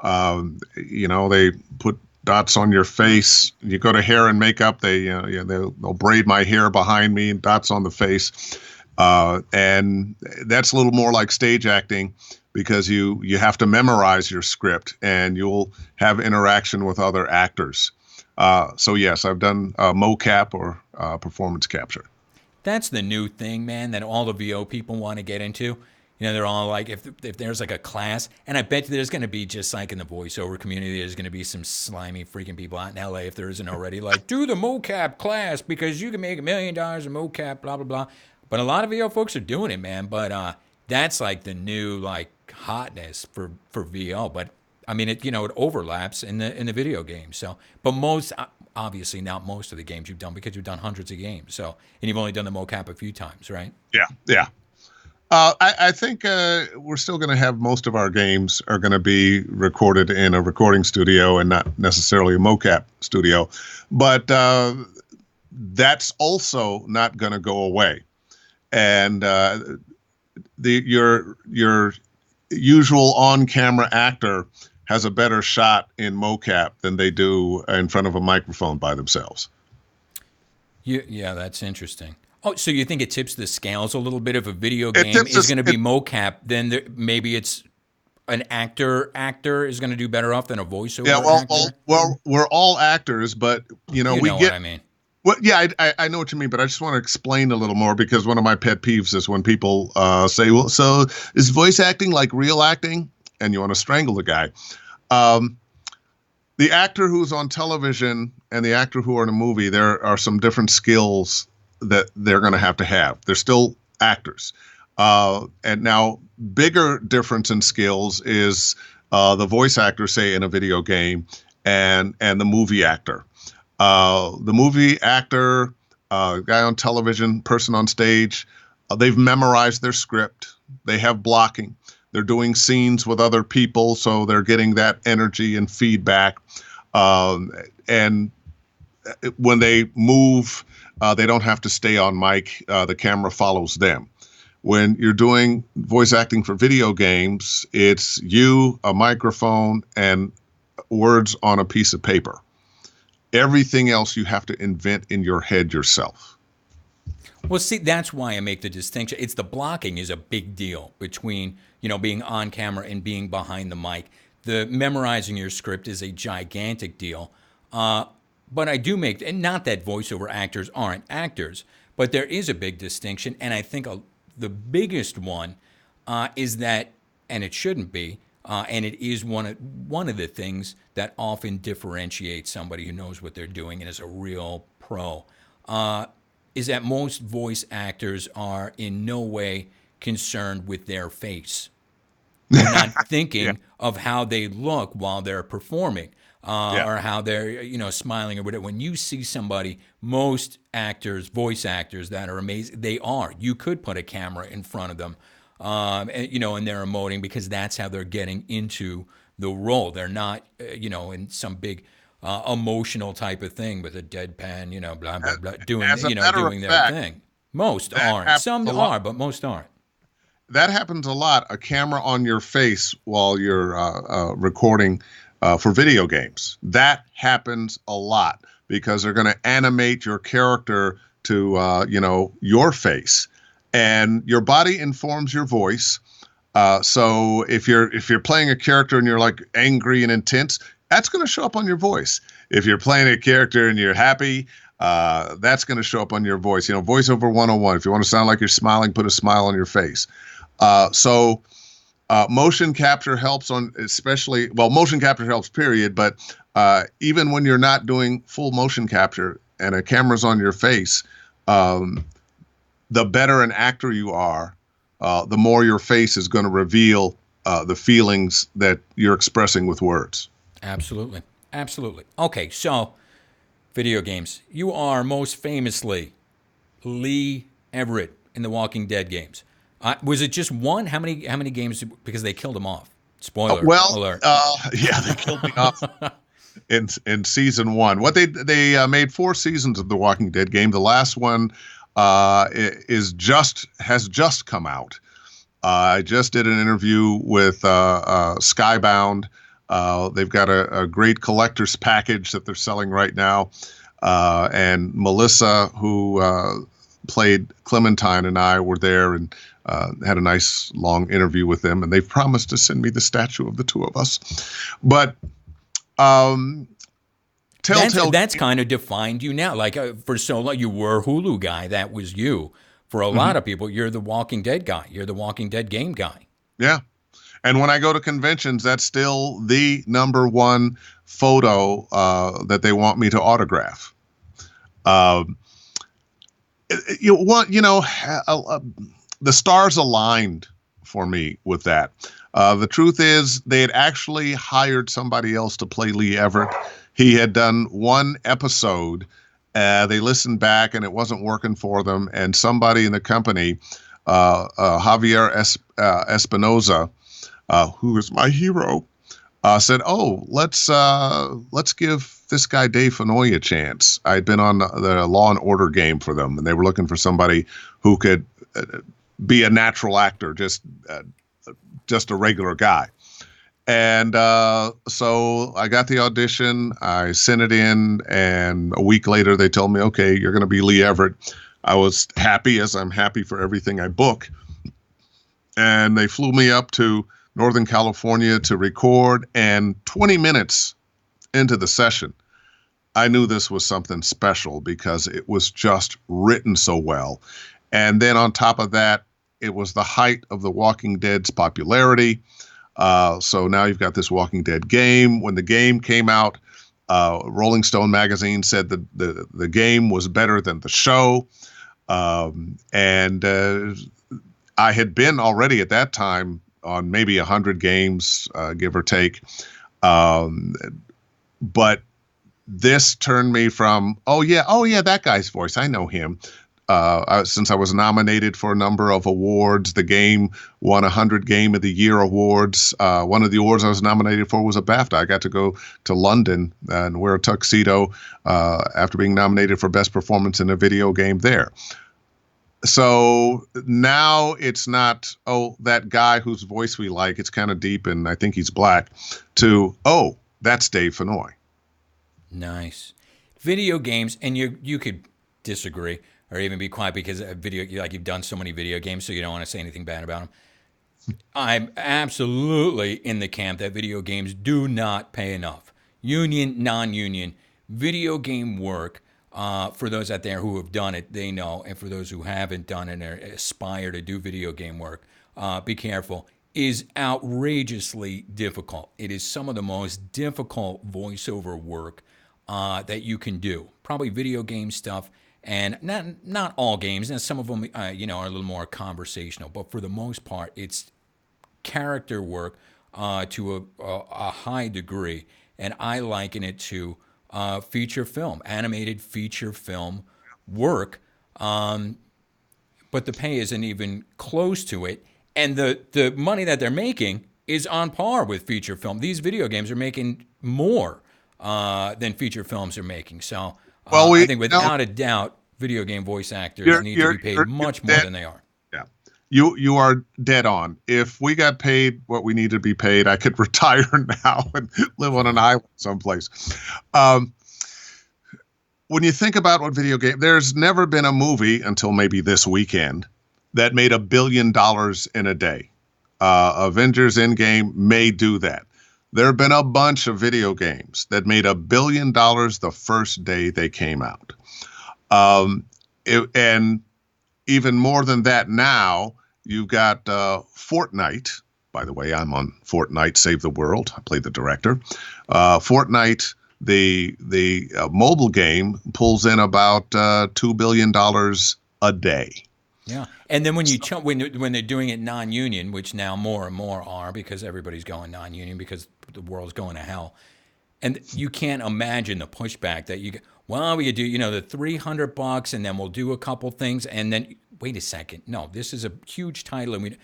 they put dots on your face. You go to hair and makeup, they'll braid my hair behind me and dots on the face. And that's a little more like stage acting because you have to memorize your script and you'll have interaction with other actors. So yes, I've done mocap or performance capture. That's the new thing, man, that all the VO people want to get into. They're all like, if there's like a class, and I bet there's going to be, just like in the voiceover community, there's going to be some slimy freaking people out in LA, if there isn't already, like, do the mocap class because you can make $1 million in mocap, blah, blah, blah. But a lot of VO folks are doing it, man. But that's like the new like hotness for VO. But I mean, it overlaps in the video game. So, but obviously not most of the games you've done because you've done hundreds of games. So, and you've only done the mocap a few times, right? Yeah. I think we're still going to have most of our games are going to be recorded in a recording studio and not necessarily a mocap studio. But that's also not going to go away. And your usual on-camera actor has a better shot in mocap than they do in front of a microphone by themselves. Yeah, that's interesting. Oh, so you think it tips the scales a little bit? If a video game is going to be mocap, then maybe it's an actor is going to do better off than a voiceover actor? Well, we're all actors, but we know what I mean. Well, yeah, I know what you mean, but I just want to explain a little more because one of my pet peeves is when people say, well, so is voice acting like real acting? And you want to strangle the guy. The actor who's on television and the actor who are in a movie, there are some different skills that they're going to have. They're still actors. And now bigger difference in skills is the voice actor, say, in a video game and the movie actor. The movie actor, guy on television, person on stage, they've memorized their script. They have blocking. They're doing scenes with other people, so they're getting that energy and feedback. And when they move, they don't have to stay on mic. The camera follows them. When you're doing voice acting for video games, it's you, a microphone, and words on a piece of paper. Everything else you have to invent in your head yourself. Well, see, that's why I make the distinction. It's the blocking is a big deal between, being on camera and being behind the mic. The memorizing your script is a gigantic deal. But I do make, and not that voiceover actors aren't actors, but there is a big distinction. And I think the biggest one is that, and it shouldn't be, and it is one of the things that often differentiates somebody who knows what they're doing and is a real pro, is that most voice actors are in no way concerned with their face. They're not thinking of how they look while they're performing, or how they're, smiling or whatever. When you see somebody, most actors, voice actors that are amazing, you could put a camera in front of them, and they're emoting because that's how they're getting into the role. They're not, in some big emotional type of thing with a deadpan, blah blah blah, doing As a matter of doing their fact, thing. Most that aren't. happens Some a lot. are, but most aren't. That happens a lot. A camera on your face while you're recording for video games. That happens a lot because they're going to animate your character to your face, and your body informs your voice. So if you're playing a character and you're like angry and intense, that's going to show up on your voice. If you're playing a character and you're happy, that's going to show up on your voice. Voiceover 101. If you want to sound like you're smiling, put a smile on your face. So motion capture helps motion capture helps, period. But even when you're not doing full motion capture and a camera's on your face, the better an actor you are, the more your face is going to reveal the feelings that you're expressing with words. Absolutely. Absolutely. Okay, so video games. You are most famously Lee Everett in the Walking Dead games. Was it just one? How many games? Because they killed him off. Spoiler alert. They killed me off in season 1. What they made 4 seasons of the Walking Dead game. The last one has just come out. I just did an interview with Skybound. They've got a great collector's package that they're selling right now. And Melissa, who played Clementine, and I were there and had a nice long interview with them. And they've promised to send me the statue of the two of us. But that's kind of defined you now. Like for so long, you were a Hulu guy. That was you. For a lot of people, you're the Walking Dead guy. You're the Walking Dead game guy. Yeah. And when I go to conventions, that's still the number one photo that they want me to autograph. The stars aligned for me with that. The truth is, they had actually hired somebody else to play Lee Everett. He had done one episode. They listened back, and it wasn't working for them. And somebody in the company, Javier Espinoza, who is my hero, said, "Oh, let's give this guy Dave Fennoy a chance." I'd been on the Law and Order game for them, and they were looking for somebody who could be a natural actor, just a regular guy. And so I got the audition. I sent it in, and a week later they told me, "Okay, you're going to be Lee Everett." I was happy, as I'm happy for everything I book. And they flew me up to Northern California to record, and 20 minutes into the session, I knew this was something special because it was just written so well. And then on top of that, it was the height of The Walking Dead's popularity. So now you've got this Walking Dead game. When the game came out, Rolling Stone magazine said that the game was better than the show. And I had been already at that time on maybe 100 games, give or take. But this turned me from, oh yeah, that guy's voice, I know him. Since I was nominated for a number of awards, the game won 100 Game of the Year awards. One of the awards I was nominated for was a BAFTA. I got to go to London and wear a tuxedo after being nominated for Best Performance in a Video Game there. So now it's not, oh, that guy whose voice we like, it's kind of deep and I think he's black, to, oh, that's Dave Fennoy. Nice. Video games, and you could disagree or even be quiet because you've done so many video games, so you don't want to say anything bad about them. I'm absolutely in the camp that video games do not pay enough. Union, non-union, video game work, for those out there who have done it, they know, and for those who haven't done it or aspire to do video game work, be careful, is outrageously difficult. It is some of the most difficult voiceover work that you can do. Probably video game stuff. And not all games, and some of them are a little more conversational, but for the most part, it's character work to a high degree, and I liken it to feature film, animated feature film work, but the pay isn't even close to it, and the money that they're making is on par with feature film. These video games are making more than feature films are making. So Well, I think without a doubt, video game voice actors need to be paid much more than they are. Yeah, you are dead on. If we got paid what we need to be paid, I could retire now and live on an island someplace. When you think about what video game, there's never been a movie until maybe this weekend that made $1 billion in a day. Avengers Endgame may do that. There have been a bunch of video games that made $1 billion the first day they came out. And even more than that now, you've got Fortnite. By the way, I'm on Fortnite Save the World. I play the director. Fortnite, the mobile game, pulls in about $2 billion a day. Yeah, and then when they're doing it non-union, which now more and more are because everybody's going non-union because the world's going to hell, and you can't imagine the pushback that you get. Well, we could do the $300, and then we'll do a couple things, and then wait a second, no, this is a huge title, and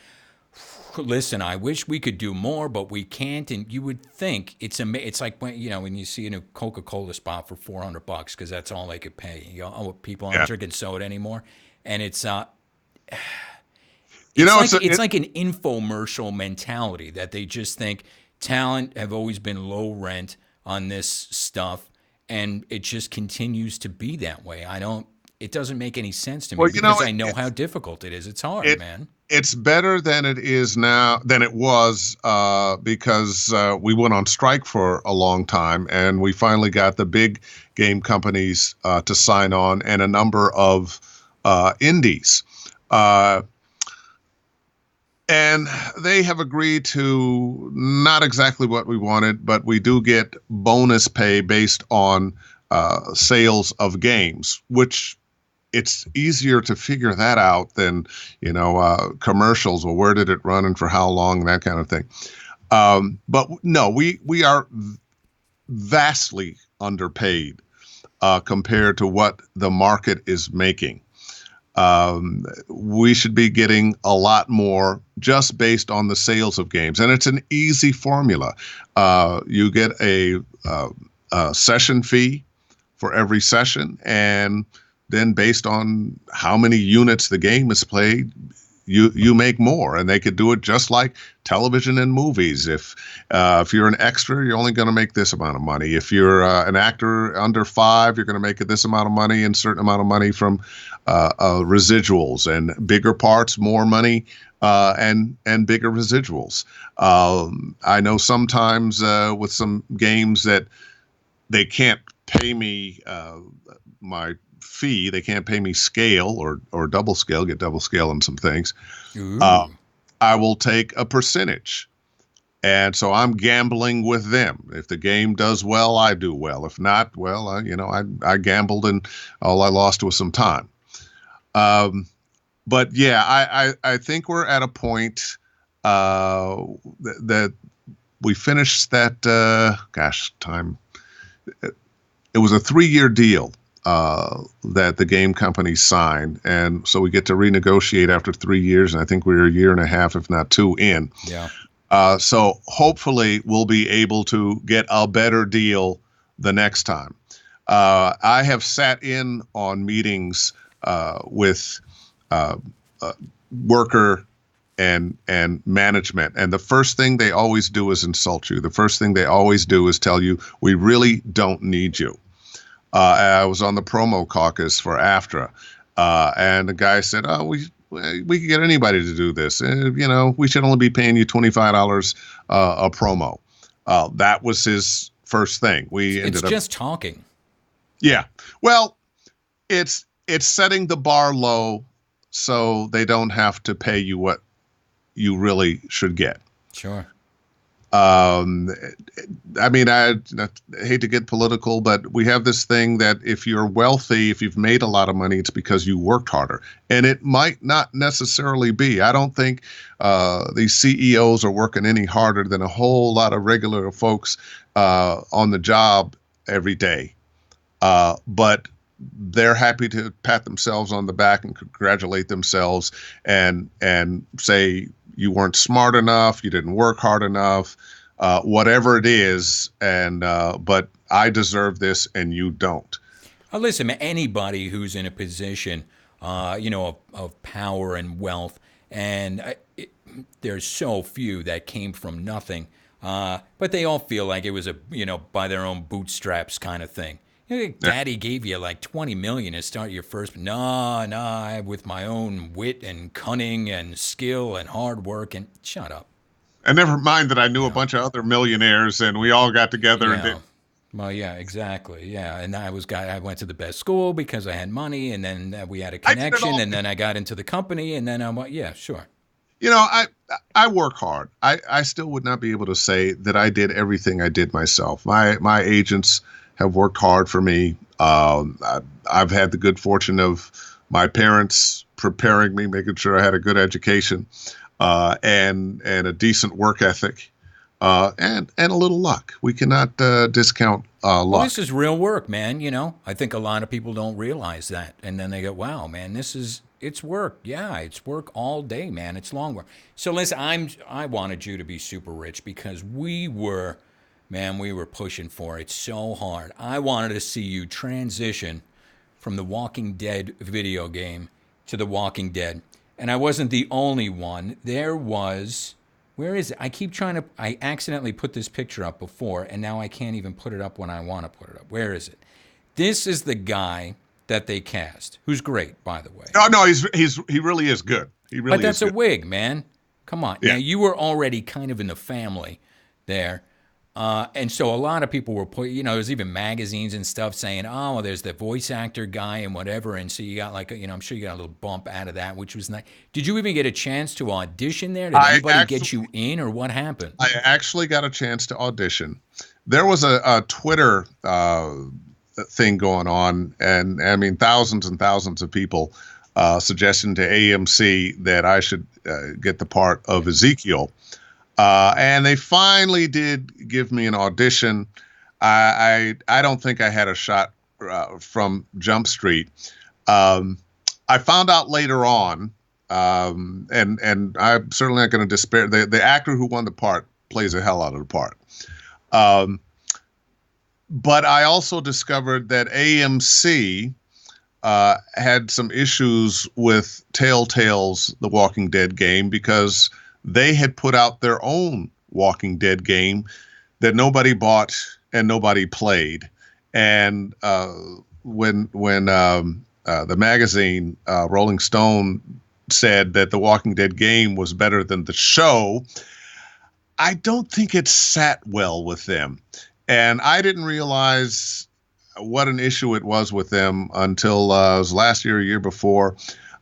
listen. I wish we could do more, but we can't. And you would think it's like when you see a new Coca-Cola spot for $400 because that's all they could pay. You go, oh, people aren't drinking soda anymore, and it's it's like an infomercial mentality that they just think talent have always been low rent on this stuff, and it just continues to be that way. It doesn't make any sense to me because I know how difficult it is. It's hard, man. It's better than it is now, than it was, because we went on strike for a long time, and we finally got the big game companies to sign on, and a number of indies. And they have agreed to not exactly what we wanted, but we do get bonus pay based on sales of games, which it's easier to figure that out than, commercials. Well, where did it run and for how long, that kind of thing. But no, we are vastly underpaid compared to what the market is making. We should be getting a lot more just based on the sales of games. And it's an easy formula. You get a session fee for every session, and then based on how many units the game is played, you make more. And they could do it just like television and movies. If you're an extra, you're only going to make this amount of money. If you're an actor under 5, you're going to make this amount of money and certain amount of money from residuals, and bigger parts, more money, and bigger residuals. I know sometimes with some games that they can't pay me my fee, they can't pay me scale or double scale, get double scale on some things. I will take a percentage. And so I'm gambling with them. If the game does well, I do well. If not, well, I gambled and all I lost was some time. But yeah, I think we're at a point that we finished that, time. It was a 3-year deal that the game company signed. And so we get to renegotiate after 3 years. And I think we're a year and a half, if not 2 in. Yeah. So hopefully we'll be able to get a better deal the next time. I have sat in on meetings with worker and management, and the first thing they always do is insult you. The first thing they always do is tell you, we really don't need you. I was on the promo caucus for AFTRA, and the guy said, oh, we could get anybody to do this. We should only be paying you $25 a promo. That was his first thing. It's just talking. Yeah. Well, it's setting the bar low so they don't have to pay you what you really should get. Sure. I hate to get political, but we have this thing that if you're wealthy, if you've made a lot of money, it's because you worked harder. And it might not necessarily be. I don't think these CEOs are working any harder than a whole lot of regular folks on the job every day. But they're happy to pat themselves on the back and congratulate themselves and say you weren't smart enough, you didn't work hard enough, whatever it is. And but I deserve this and you don't. Listen, anybody who's in a position, of power and wealth, and there's so few that came from nothing, but they all feel like it was by their own bootstraps kind of thing. Daddy gave you like $20 million to start your first. No, with my own wit and cunning and skill and hard work and shut up. And never mind that I knew a bunch of other millionaires and we all got together and did. Well, yeah, exactly. Yeah, and I went to the best school because I had money, and then we had a connection, and then I got into the company, and then yeah, sure. I work hard. I still would not be able to say that I did everything I did myself. My agents have worked hard for me. I've had the good fortune of my parents preparing me, making sure I had a good education, and a decent work ethic, and a little luck. We cannot discount luck. Well, this is real work, man. I think a lot of people don't realize that, and then they go, "Wow, man, it's work." Yeah, it's work all day, man. It's long work. So listen, I wanted you to be super rich because we were pushing for it so hard. I wanted to see you transition from the Walking Dead video game to The Walking Dead. And I wasn't the only one. There was, where is it? I accidentally put this picture up before, and now I can't even put it up when I want to put it up. Where is it? This is the guy that they cast, who's great, by the way. No, he really is good. He really is. But that's good. A wig, man. Come on. Yeah. Now, you were already kind of in the family there. And so a lot of people were there's even magazines and stuff saying, oh, well, there's the voice actor guy and whatever. And so you got I'm sure you got a little bump out of that, which was nice. Did you even get a chance to audition there? Did anybody get you in, or what happened? I actually got a chance to audition. There was a Twitter thing going on, and I mean, thousands and thousands of people suggesting to AMC that I should get the part of Ezekiel. And they finally did give me an audition. I don't think I had a shot from Jump Street. I found out later on, and I'm certainly not going to despair. The actor who won the part plays the hell out of the part. But I also discovered that AMC had some issues with Telltale's The Walking Dead game because they had put out their own Walking Dead game that nobody bought and nobody played. And when the magazine Rolling Stone said that the Walking Dead game was better than the show, I don't think it sat well with them. And I didn't realize what an issue it was with them until it was last year, a year before.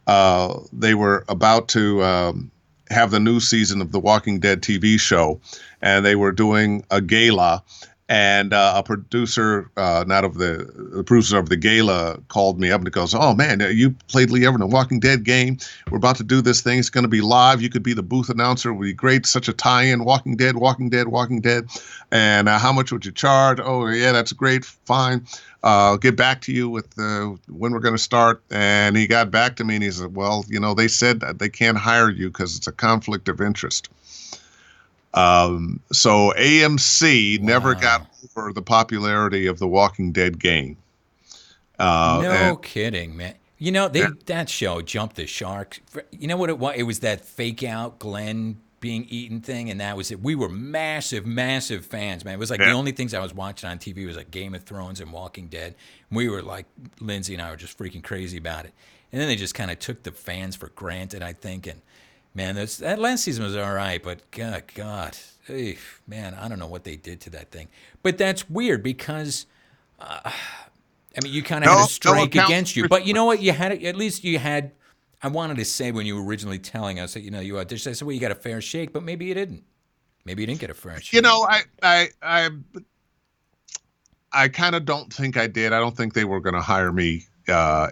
They were about to have the new season of the Walking Dead TV show, and they were doing a gala, and a producer, the producer of the gala, called me up and goes, "Oh man, you played Lee Everett in the Walking Dead game. We're about to do this thing. It's going to be live. You could be the booth announcer. It would be great. Such a tie-in. Walking Dead, Walking Dead, Walking Dead. And how much would you charge?" "Oh yeah, that's great. Fine. I'll get back to you with when we're going to start." And he got back to me and he said, "Well, they said that they can't hire you because it's a conflict of interest." So AMC never got over the popularity of the Walking Dead game. No kidding, man. That show jumped the shark. You know what it was? It was that fake out Glenn being eaten thing, and that was it. We were massive, massive fans, man. It was like the only things I was watching on TV was like Game of Thrones and Walking Dead. We were like, Lindsay and I were just freaking crazy about it. And then they just kind of took the fans for granted, I think. And man, that last season was all right, but God, man, I don't know what they did to that thing. But that's weird because, you kind of had a strike against you. But you know what? At least you had. I wanted to say when you were originally telling us that you auditioned, I said, well, you got a fair shake, but maybe you didn't. Maybe you didn't get a fair shake. I kind of don't think I did. I don't think they were going to hire me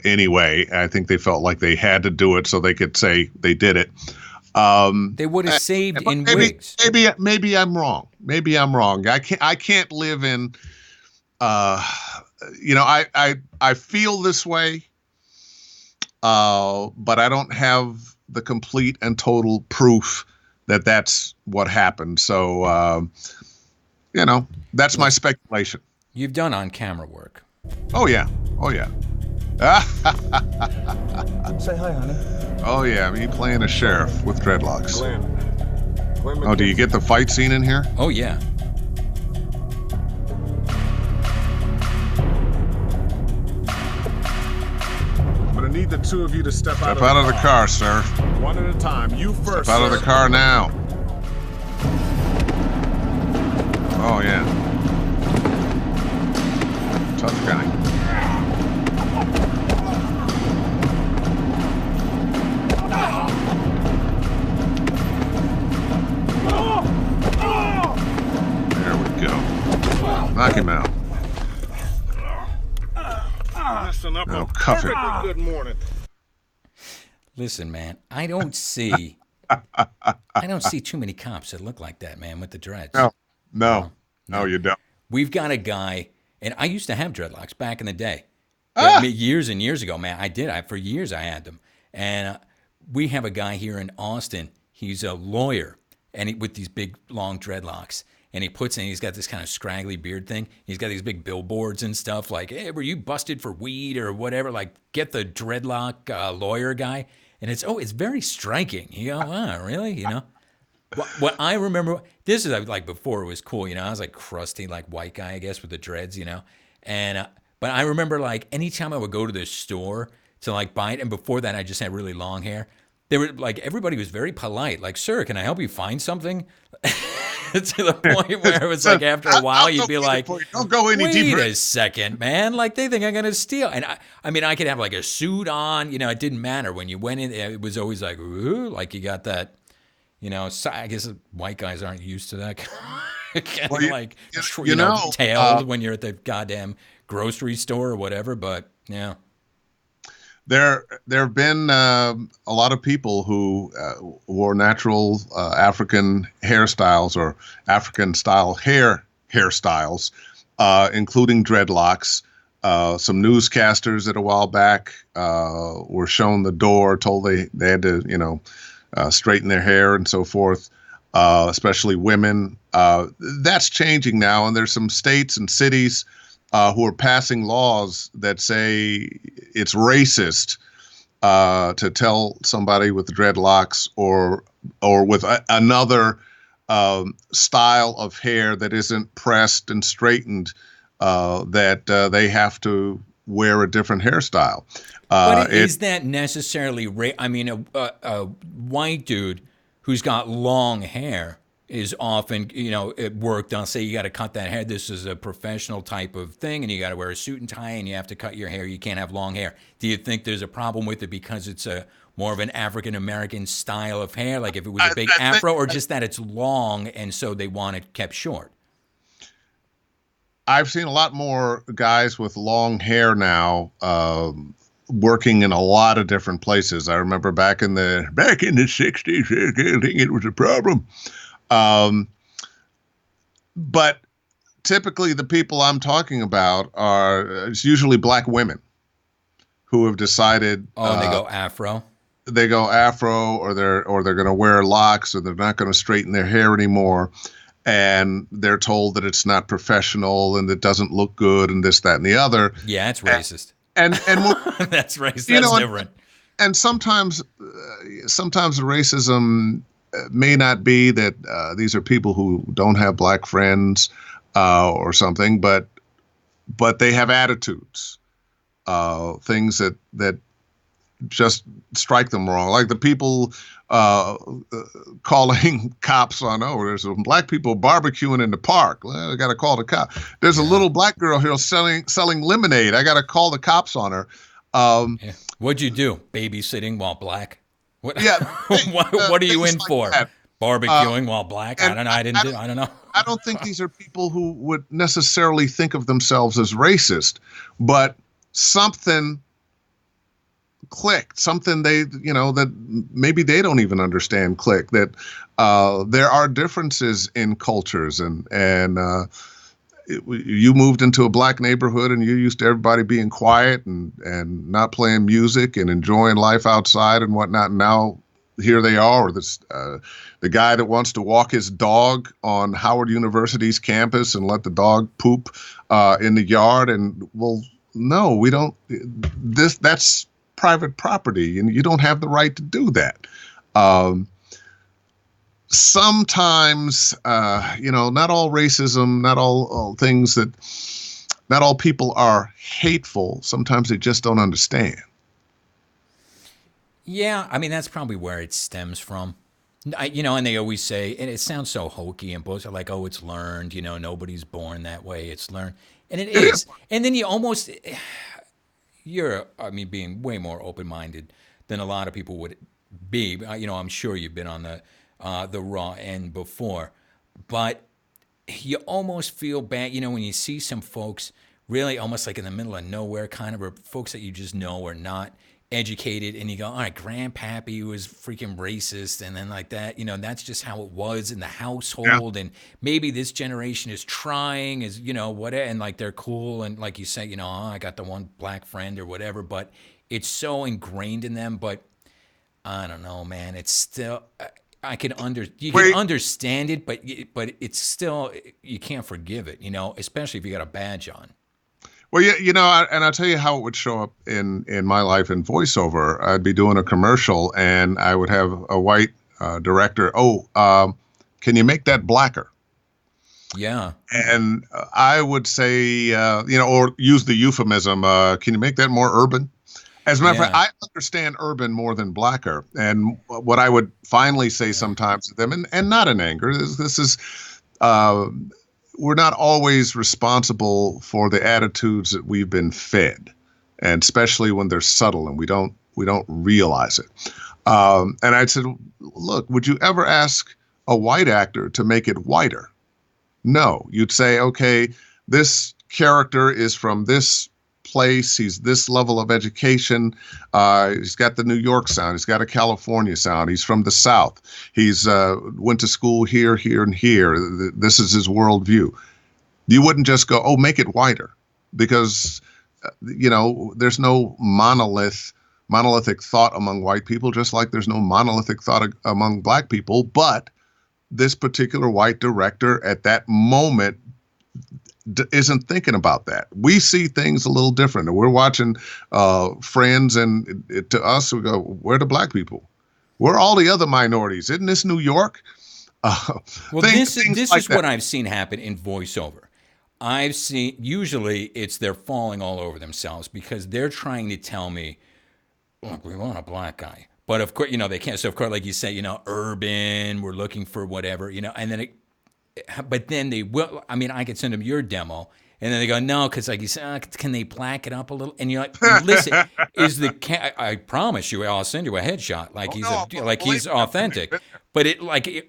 anyway. I think they felt like they had to do it so they could say they did it. They would have saved in wigs. Maybe I'm wrong. Maybe I'm wrong. I can't live in. I feel this way. But I don't have the complete and total proof that that's what happened. So, that's my speculation. You've done on-camera work. Oh yeah. Say hi, honey. Oh yeah, me playing a sheriff with dreadlocks. Glenn Oh, do you get the fight scene in here? Oh, yeah. I'm gonna need the two of you to step out Step out of the car, sir. One at a time. You first. Step out of the car now. Oh yeah. Tough guy. There we go. Knock him out. Now cuff it. Good morning. Listen, man, I don't see too many cops that look like that, man, with the dreads. No, you don't. We've got a guy, and I used to have dreadlocks back in the day. Years and years ago, man. I did. For years I had them. And we have a guy here in Austin. He's a lawyer, and with these big, long dreadlocks. And he's got this kind of scraggly beard thing. He's got these big billboards and stuff like, hey, were you busted for weed or whatever? Like, get the dreadlock lawyer guy. And it's very striking. You go, wow, really? You know? What I remember, this is like before it was cool, you know? I was like crusty, like white guy, I guess, with the dreads, you know? And, but I remember like anytime I would go to the store to like buy it, and before that I just had really long hair, they were like, everybody was very polite. Like, sir, can I help you find something? To the point where it was like after a while you'd be like, don't go any deeper. Wait a second, man. Like they think I'm going to steal. And I mean, I could have like a suit on, you know, it didn't matter. When you went in, it was always like, ooh, like you got that, you know, I guess white guys aren't used to that kind of like, you know, tailed when you're at the goddamn grocery store or whatever. But yeah. There have been a lot of people who wore natural African hairstyles or African-style hairstyles, including dreadlocks. Some newscasters at a while back were shown the door, told they had to, you know, straighten their hair and so forth, especially women. That's changing now, and there's some states and cities who are passing laws that say it's racist to tell somebody with dreadlocks or with another style of hair that isn't pressed and straightened that they have to wear a different hairstyle. But is that necessarily I mean, a white dude who's got long hair is often, you know, at work, they'll say you got to cut that hair. This is a professional type of thing, and you got to wear a suit and tie, and you have to cut your hair. You can't have long hair. Do you think there's a problem with it because it's a more of an African-American style of hair, like if it was a big afro, or just that it's long and so they want it kept short? I've seen a lot more guys with long hair now working in a lot of different places. I remember back in the 60s, I think it was a problem. But typically the people I'm talking about it's usually black women who have decided. Oh, they go afro. They go afro, or they're going to wear locks, or they're not going to straighten their hair anymore, and they're told that it's not professional and it doesn't look good and this, that, and the other. Yeah, it's racist. And that's racist. That's different. And sometimes the racism may not be that these are people who don't have black friends or something, but they have attitudes, things that just strike them wrong. Like the people calling cops on, there's some black people barbecuing in the park. Well, I got to call the cop. There's a little black girl here selling lemonade. I got to call the cops on her. What'd you do? Babysitting while black? What? Yeah. What are you in like for? That. Barbecuing while black? I don't know. I don't know. I don't think these are people who would necessarily think of themselves as racist, but something clicked, something that maybe they don't even understand click, that there are differences in cultures, and you moved into a black neighborhood and you're used to everybody being quiet and not playing music and enjoying life outside and whatnot. Now here they are, or the guy that wants to walk his dog on Howard University's campus and let the dog poop in the yard. And well, no, we don't. That's private property, and you don't have the right to do that. Sometimes, not all racism, not all things that, not all people are hateful. Sometimes they just don't understand. Yeah, I mean, that's probably where it stems from. And they always say, and it sounds so hokey and bullshit, like, oh, it's learned, nobody's born that way, it's learned. And it is. And then being way more open-minded than a lot of people would be. I'm sure you've been on the raw end before. But you almost feel bad, when you see some folks really almost like in the middle of nowhere, kind of, or folks that you just know are not educated, and you go, all right, grandpappy was freaking racist, and then like that, that's just how it was in the household, and maybe this generation is trying, whatever, and like they're cool, and like you say, oh, I got the one black friend or whatever, but it's so ingrained in them. But I don't know, man, it's still, you can understand it, but it's still, you can't forgive it, especially if you got a badge on. Well, and I'll tell you how it would show up in my life in voiceover. I'd be doing a commercial, and I would have a white director. Can you make that blacker? Yeah. And I would say, or use the euphemism, can you make that more urban? As a matter of fact, I understand urban more than blacker. And what I would finally say sometimes to them, and not in anger, this is we're not always responsible for the attitudes that we've been fed, and especially when they're subtle and we don't realize it. And I said, look, would you ever ask a white actor to make it whiter? No, you'd say, okay, this character is from this place. He's this level of education. He's got the New York sound. He's got a California sound. He's from the South. He's went to school here, here, and here. This is his worldview. You wouldn't just go, oh, make it whiter, because, there's no monolithic thought among white people, just like there's no monolithic thought among black people. But this particular white director at that moment isn't thinking about that. We see things a little different, and we're watching Friends, and to us, we go, where are the black people? Where are all the other minorities? Isn't this New York? This is what I've seen happen in voiceover. I've seen, usually it's they're falling all over themselves because they're trying to tell me, look, we want a black guy. But of course, they can't. So of course, like you say, urban, we're looking for whatever, and then but then they will. I mean, I could send them your demo, and then they go, no, because like you said, can they black it up a little? And you're like, listen, I promise you, I'll send you a headshot, like he's authentic. But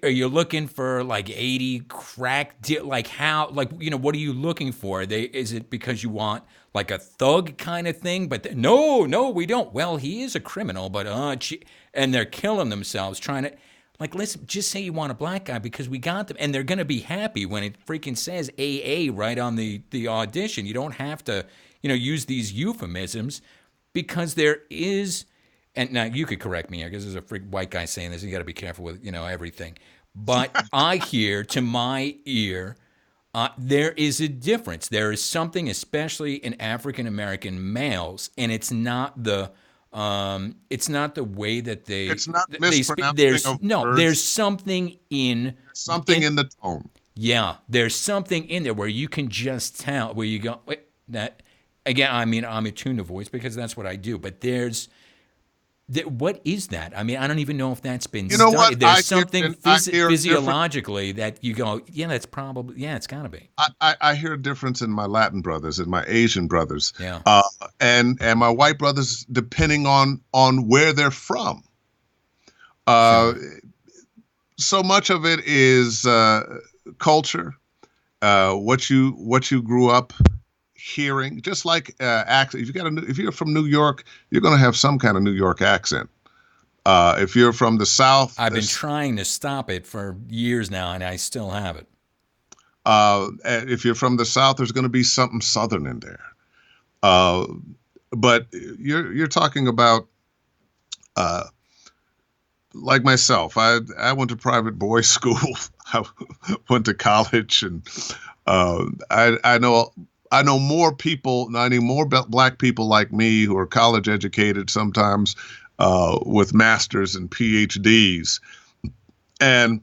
are you looking for like 80 crack? Like how? Like what are you looking for? Is it because you want like a thug kind of thing? But no, we don't. Well, he is a criminal, but and they're killing themselves trying to. Like, listen, just say you want a black guy because we got them. And they're going to be happy when it freaking says AA right on the audition. You don't have to, use these euphemisms because there is, and now you could correct me here because there's a freak white guy saying this. You got to be careful with, everything. But I hear to my ear, there is a difference. There is something, especially in African-American males, and it's not the way that they. It's not mispronouncing of words. There's something in the tone. Yeah, there's something in there where you can just tell. Where you go, wait, that again. I mean, I'm attuned to voice because that's what I do. But what is that? I mean, I don't even know if that's been studied. What? There's something physiologically that you go, yeah, that's probably, it's got to be. I hear a difference in my Latin brothers and my Asian brothers, yeah, and my white brothers, depending on where they're from. Sure. So much of it is culture, what you grew up hearing, just like accent. If you're from New York, you're going to have some kind of New York accent. If you're from the South, I've been trying to stop it for years now, and I still have it. If you're from the South, there's going to be something Southern in there. But you're talking about like myself, I went to private boys' school. I went to college, and I know more people. I know more black people like me who are college educated, sometimes with masters and PhDs, and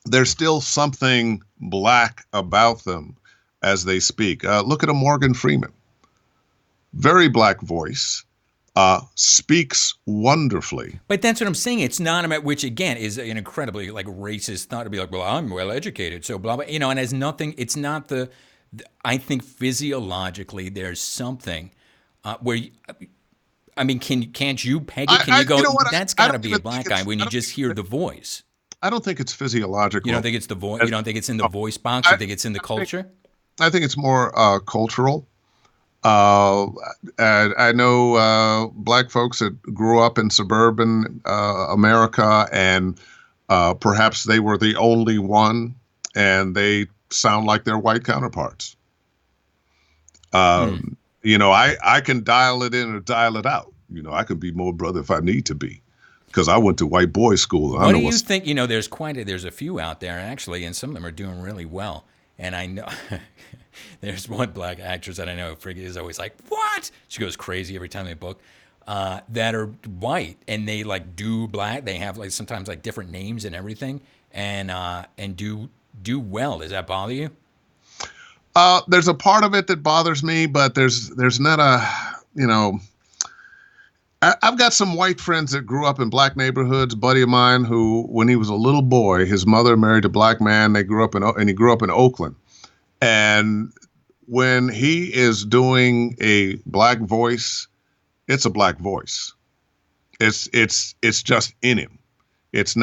there's still something black about them as they speak. Look at a Morgan Freeman, very black voice. Speaks wonderfully. But that's what I'm saying. It's not about, which again is an incredibly like racist thought to be like, well, I'm well educated, so blah blah. You know, and has nothing. It's not the. I think physiologically there's something where. I mean, can't you peg it? Can you go? You know what, that's got to be a black guy when you just hear the voice. I don't think it's physiological. You don't think it's the voice? You don't think it's in the voice box? You think it's in the culture? I think it's more cultural. I know black folks that grew up in suburban America, and perhaps they were the only one, and they sound like their white counterparts. You know, I can dial it in or dial it out. You know, I can be more brother if I need to be, because I went to white boys' school. What do you think? You know, there's a few out there actually, and some of them are doing really well. And I know there's one black actress that I know is always like, what? She goes crazy every time they book, that are white, and they like do black. They have like sometimes like different names and everything, and do well. Does that bother you? There's a part of it that bothers me, but there's not a, you know, I've got some white friends that grew up in black neighborhoods. Buddy of mine who, when he was a little boy, his mother married a black man. He grew up in Oakland. And when he is doing a black voice, it's a black voice. It's just in him. He's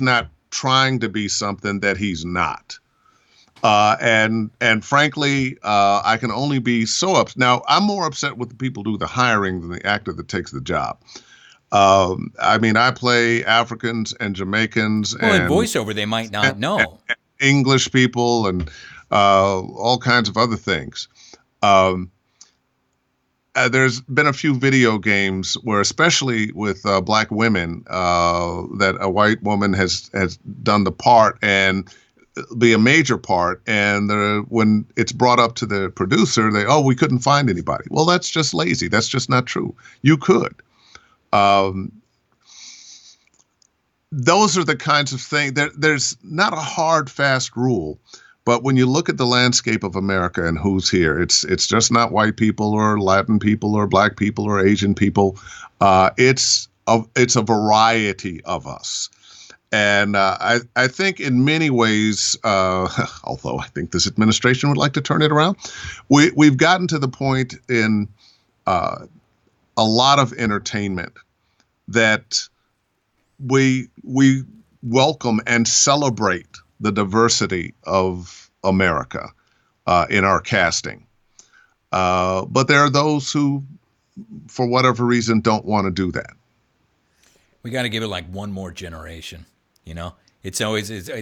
not trying to be something that he's not. And frankly, I can only be so upset. Now, I'm more upset with the people who do the hiring than the actor that takes the job. I mean, I play Africans and Jamaicans. Well, and in voiceover, they might not know. And English people and all kinds of other things. There's been a few video games where, especially with black women, that a white woman has done the part and be a major part, and when it's brought up to the producer, we couldn't find anybody. Well, that's just lazy. That's just not true. You could. Those are the kinds of things. There's not a hard, fast rule, but when you look at the landscape of America and who's here, it's just not white people or Latin people or black people or Asian people. It's a variety of us. And I think in many ways, although I think this administration would like to turn it around, we've gotten to the point in a lot of entertainment that we welcome and celebrate the diversity of America in our casting. But there are those who, for whatever reason, don't want to do that. We got to give it like one more generation. You know, it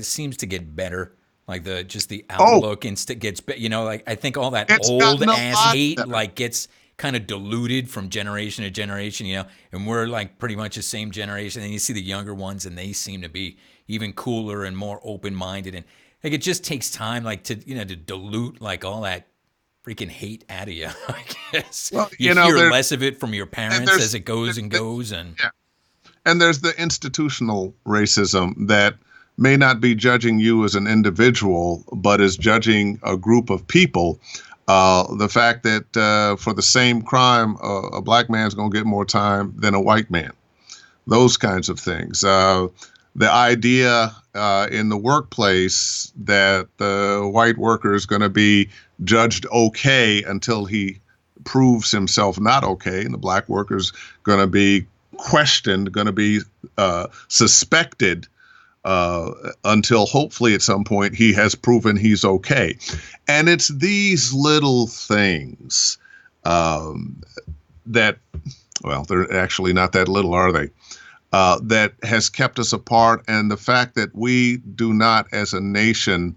seems to get better. Like the outlook gets, you know, like I think all that old ass hate like gets kind of diluted from generation to generation, you know, and we're like pretty much the same generation. And you see the younger ones, and they seem to be even cooler and more open-minded. And like it just takes time, like to dilute like all that freaking hate out of you. I guess you hear less of it from your parents as it goes and goes, and. Yeah. And there's the institutional racism that may not be judging you as an individual, but is judging a group of people. The fact that for the same crime, a black man's going to get more time than a white man. Those kinds of things. The idea in the workplace that the white worker is going to be judged okay until he proves himself not okay, and the black worker is going to be questioned, going to be suspected until hopefully at some point he has proven he's okay. And it's these little things that, well, they're actually not that little, are they? That has kept us apart. And the fact that we do not, as a nation,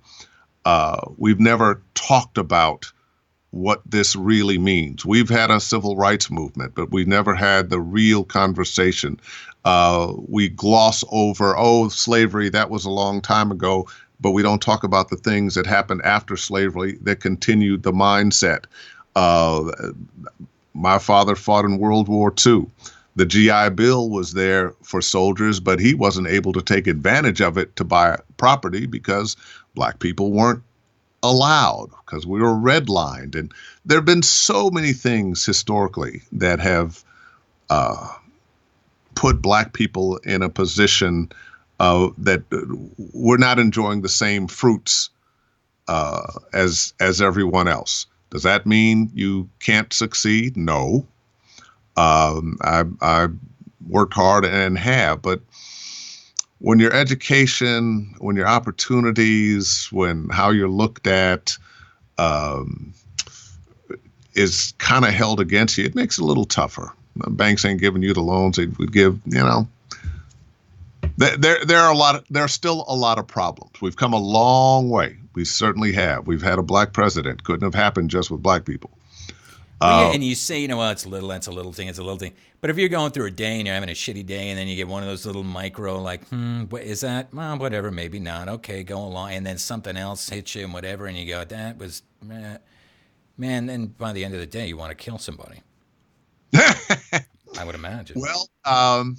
we've never talked about what this really means. We've had a civil rights movement, but we've never had the real conversation We gloss over, slavery, that was a long time ago, but we don't talk about the things that happened after slavery that continued the mindset. My father fought in World War II. The GI Bill was there for soldiers, but he wasn't able to take advantage of it to buy property because black people weren't allowed, because we were redlined. And there have been so many things historically that have put black people in a position that we're not enjoying the same fruits as everyone else. Does that mean you can't succeed? No. I worked hard and have, but when your education, when your opportunities, when how you're looked at is kind of held against you, it makes it a little tougher. Banks ain't giving you the loans they would give, There are still a lot of problems. We've come a long way. We certainly have. We've had a black president. Couldn't have happened just with black people. Well, yeah, and you say, that's a little thing. But if you're going through a day and you're having a shitty day and then you get one of those little micro, like, what is that? Well, whatever, maybe not. Okay, go along. And then something else hits you and whatever, and you go, that was, man, then by the end of the day, you want to kill somebody. I would imagine. Well, I'm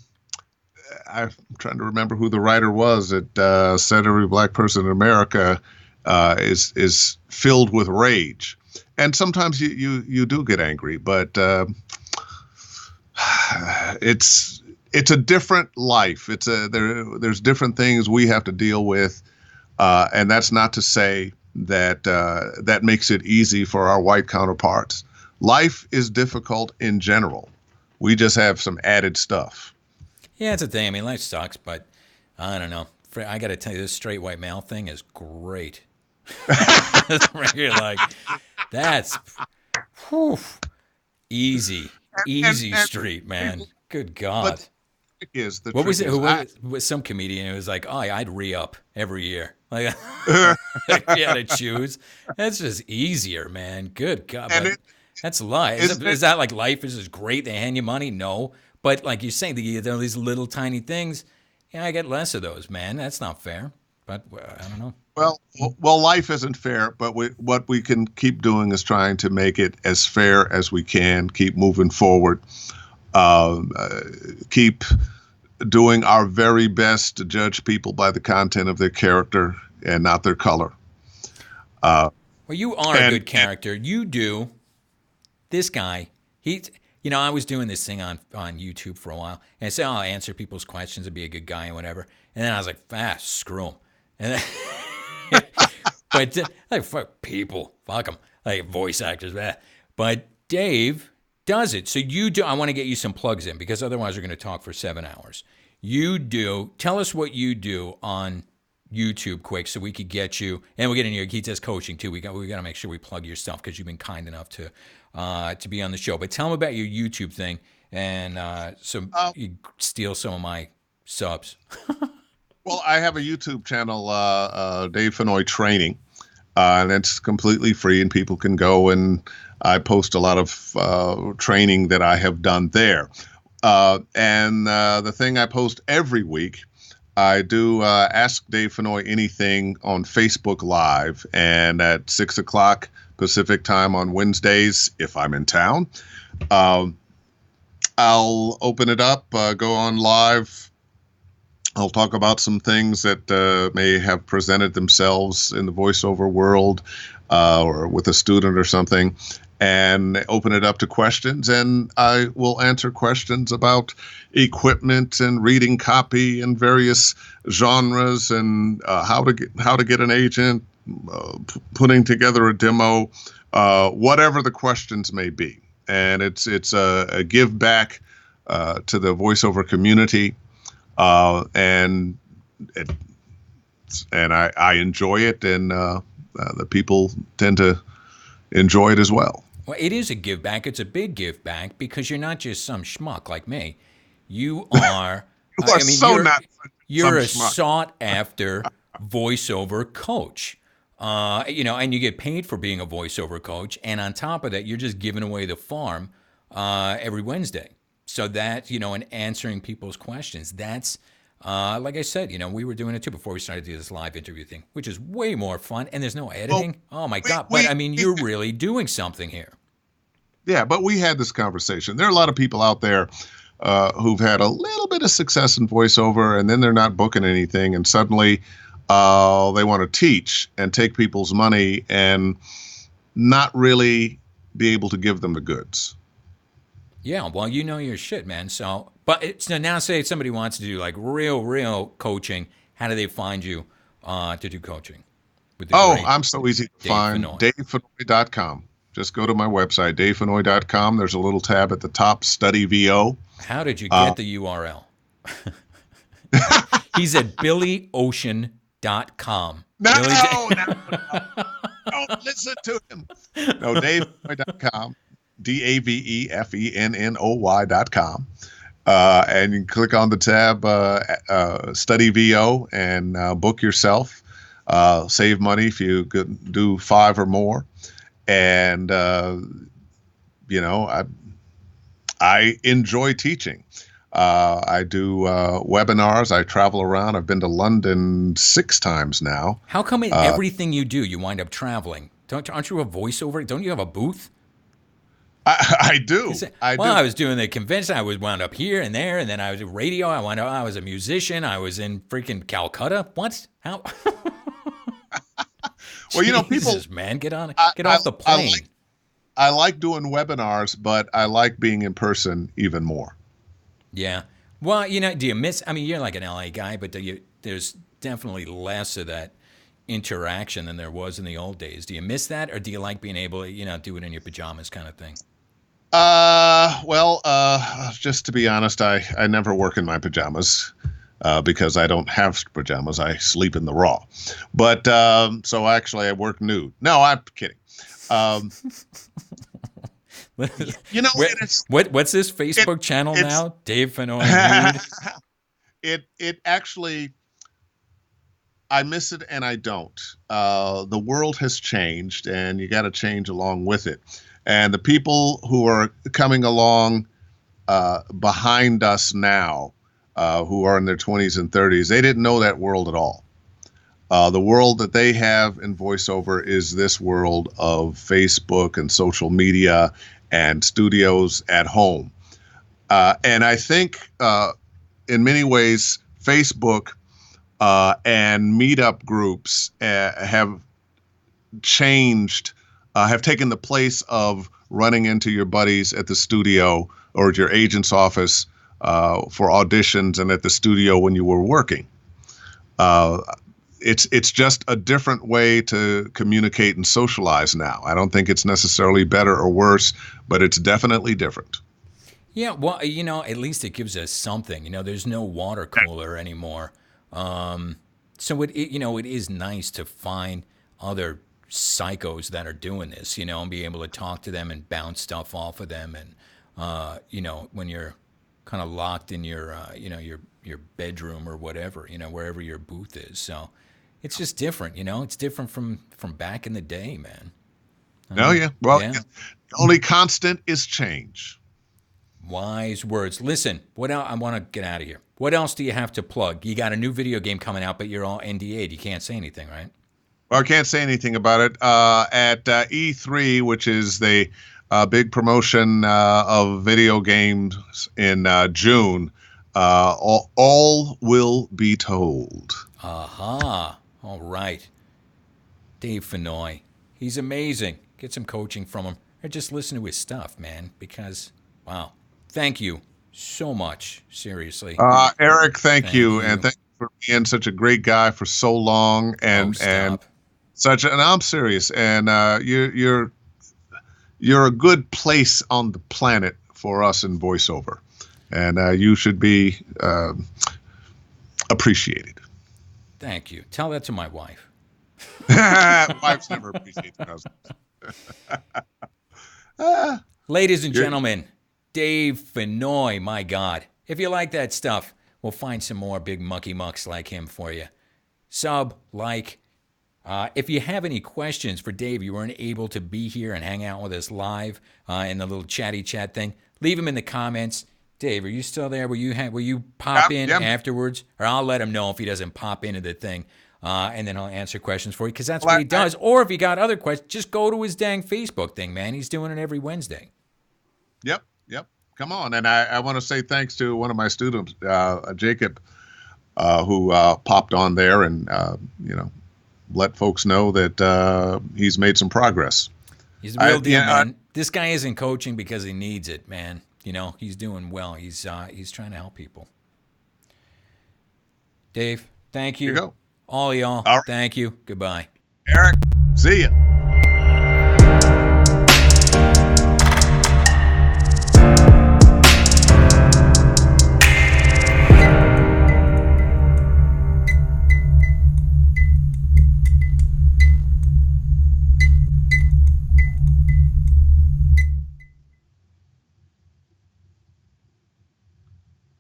trying to remember who the writer was that said every black person in America is filled with rage. And sometimes you do get angry, but it's a different life. There's different things we have to deal with, and that's not to say that that makes it easy for our white counterparts. Life is difficult in general. We just have some added stuff. Yeah, it's a thing. I mean, life sucks, but I don't know. I got to tell you, this straight white male thing is great. You're like, that's easy street, man. Good God. Is the what was it? Who was some comedian who was like, oh, I'd re-up every year. Like, if you had to choose. That's just easier, man. Good God. That's life. Is that like life is just great? They hand you money? No. But like you're saying, these little tiny things, I get less of those, man. That's not fair. But I don't know. Well, life isn't fair, but what we can keep doing is trying to make it as fair as we can, keep moving forward, keep doing our very best to judge people by the content of their character and not their color. Well, you are a good character. You do. This guy, I was doing this thing on YouTube for a while, and I said, I'll answer people's questions and be a good guy and whatever. And then I was like, screw them. And then, but like, fuck people, fuck them, like voice actors, that. But Dave does it. So you do. I want to get you some plugs in because otherwise we're going to talk for 7 hours. You do. Tell us what you do on YouTube quick so we could get you, and we'll get in your, he does coaching too. We got to make sure we plug your stuff because you've been kind enough to be on the show. But tell them about your YouTube thing and you steal some of my subs. Well, I have a YouTube channel, Dave Fennoy Training, and it's completely free, and people can go and I post a lot of training that I have done there. And the thing I post every week, I do Ask Dave Fennoy Anything on Facebook Live, and at 6 o'clock Pacific time on Wednesdays, if I'm in town, I'll open it up, go on live. I'll talk about some things that may have presented themselves in the voiceover world or with a student or something, and open it up to questions. And I will answer questions about equipment and reading copy and various genres and how to get an agent, putting together a demo, whatever the questions may be. And it's a give back to the voiceover community. And I enjoy it, and the people tend to enjoy it as well. Well, it is a give back. It's a big give back because you're not just some schmuck like me. You are. You're a sought after voiceover coach. And you get paid for being a voiceover coach, and on top of that, you're just giving away the farm every Wednesday. So that, and answering people's questions, that's, like I said, we were doing it too before we started to do this live interview thing, which is way more fun. And there's no editing. Oh my God. But I mean, you're really doing something here. Yeah, but we had this conversation. There are a lot of people out there who've had a little bit of success in voiceover, and then they're not booking anything, and suddenly they want to teach and take people's money and not really be able to give them the goods. Yeah, well, you know your shit, man. So, so now say somebody wants to do like real coaching. How do they find you to do coaching? With I'm so easy to find. Fennoy. DaveFennoy.com. Just go to my website, DaveFennoy.com. There's a little tab at the top, Study VO. How did you get the URL? He's at BillyOcean.com. No. Don't listen to him. No, DaveFennoy.com. DaveFennoy.com. And you can click on the tab Study VO and book yourself. Save money if you could do 5 or more. And, I enjoy teaching. I do webinars. I travel around. I've been to London 6 times now. How come in everything you do, you wind up traveling? Aren't you a voiceover? Don't you have a booth? I do. I was doing the convention. I was wound up here and there, and then I was at radio. I was a musician. I was in freaking Calcutta. What? How? Well, Jesus, people, man, get off the plane. I like doing webinars, but I like being in person even more. Yeah. Well, do you miss? I mean, you're like an LA guy, but there's definitely less of that interaction than there was in the old days. Do you miss that, or do you like being able to, do it in your pajamas kind of thing? Just to be honest, I never work in my pajamas because I don't have pajamas. I sleep in the raw. But so actually I work nude. No, I'm kidding. What's this Facebook channel now? Dave Fennoy nude? It actually, I miss it and I don't. The world has changed, and you got to change along with it. And the people who are coming along behind us now, who are in their 20s and 30s, they didn't know that world at all. The world that they have in voiceover is this world of Facebook and social media and studios at home. And I think in many ways, Facebook and meetup groups have changed, have taken the place of running into your buddies at the studio or at your agent's office for auditions and at the studio when you were working. It's just a different way to communicate and socialize now. I don't think it's necessarily better or worse, but it's definitely different. Yeah, well, at least it gives us something. There's no water cooler anymore. So it is nice to find other psychos that are doing this, and be able to talk to them and bounce stuff off of them. And, when you're kind of locked in your bedroom or whatever, wherever your booth is. So it's just different, it's different from back in the day, man. Yeah. Well, the only constant is change. Wise words. Listen, what else? I want to get out of here. What else do you have to plug? You got a new video game coming out, but you're all NDA'd. You can't say anything, right? Well, I can't say anything about it. At E3, which is the big promotion of video games in June, all will be told. Aha. All right. Dave Fennoy. He's amazing. Get some coaching from him. Or just listen to his stuff, man, because, wow. Thank you so much. Seriously. Eric, thank you. And thank you for being such a great guy for so long. And I'm serious. And you're a good place on the planet for us in voiceover. And you should be appreciated. Thank you. Tell that to my wife. Wives never appreciate their husbands. Ladies and gentlemen, Dave Fennoy, my God. If you like that stuff, we'll find some more big mucky mucks like him for you. Sub, like. If you have any questions for Dave, you weren't able to be here and hang out with us live in the little chatty chat thing, leave them in the comments. Dave, are you still there? Will you pop in yeah. afterwards? Or I'll let him know if he doesn't pop into the thing. And then I'll answer questions for you, because that's what he does. Or if you got other questions, just go to his dang Facebook thing, man. He's doing it every Wednesday. Yep. Come on. And I want to say thanks to one of my students, Jacob, who popped on there and, let folks know that he's made some progress. He's the real deal, man. This guy isn't coaching because he needs it, man. He's doing well. He's trying to help people. Dave, thank you. Here you go. All y'all, All right. Thank you. Goodbye. Eric, see ya.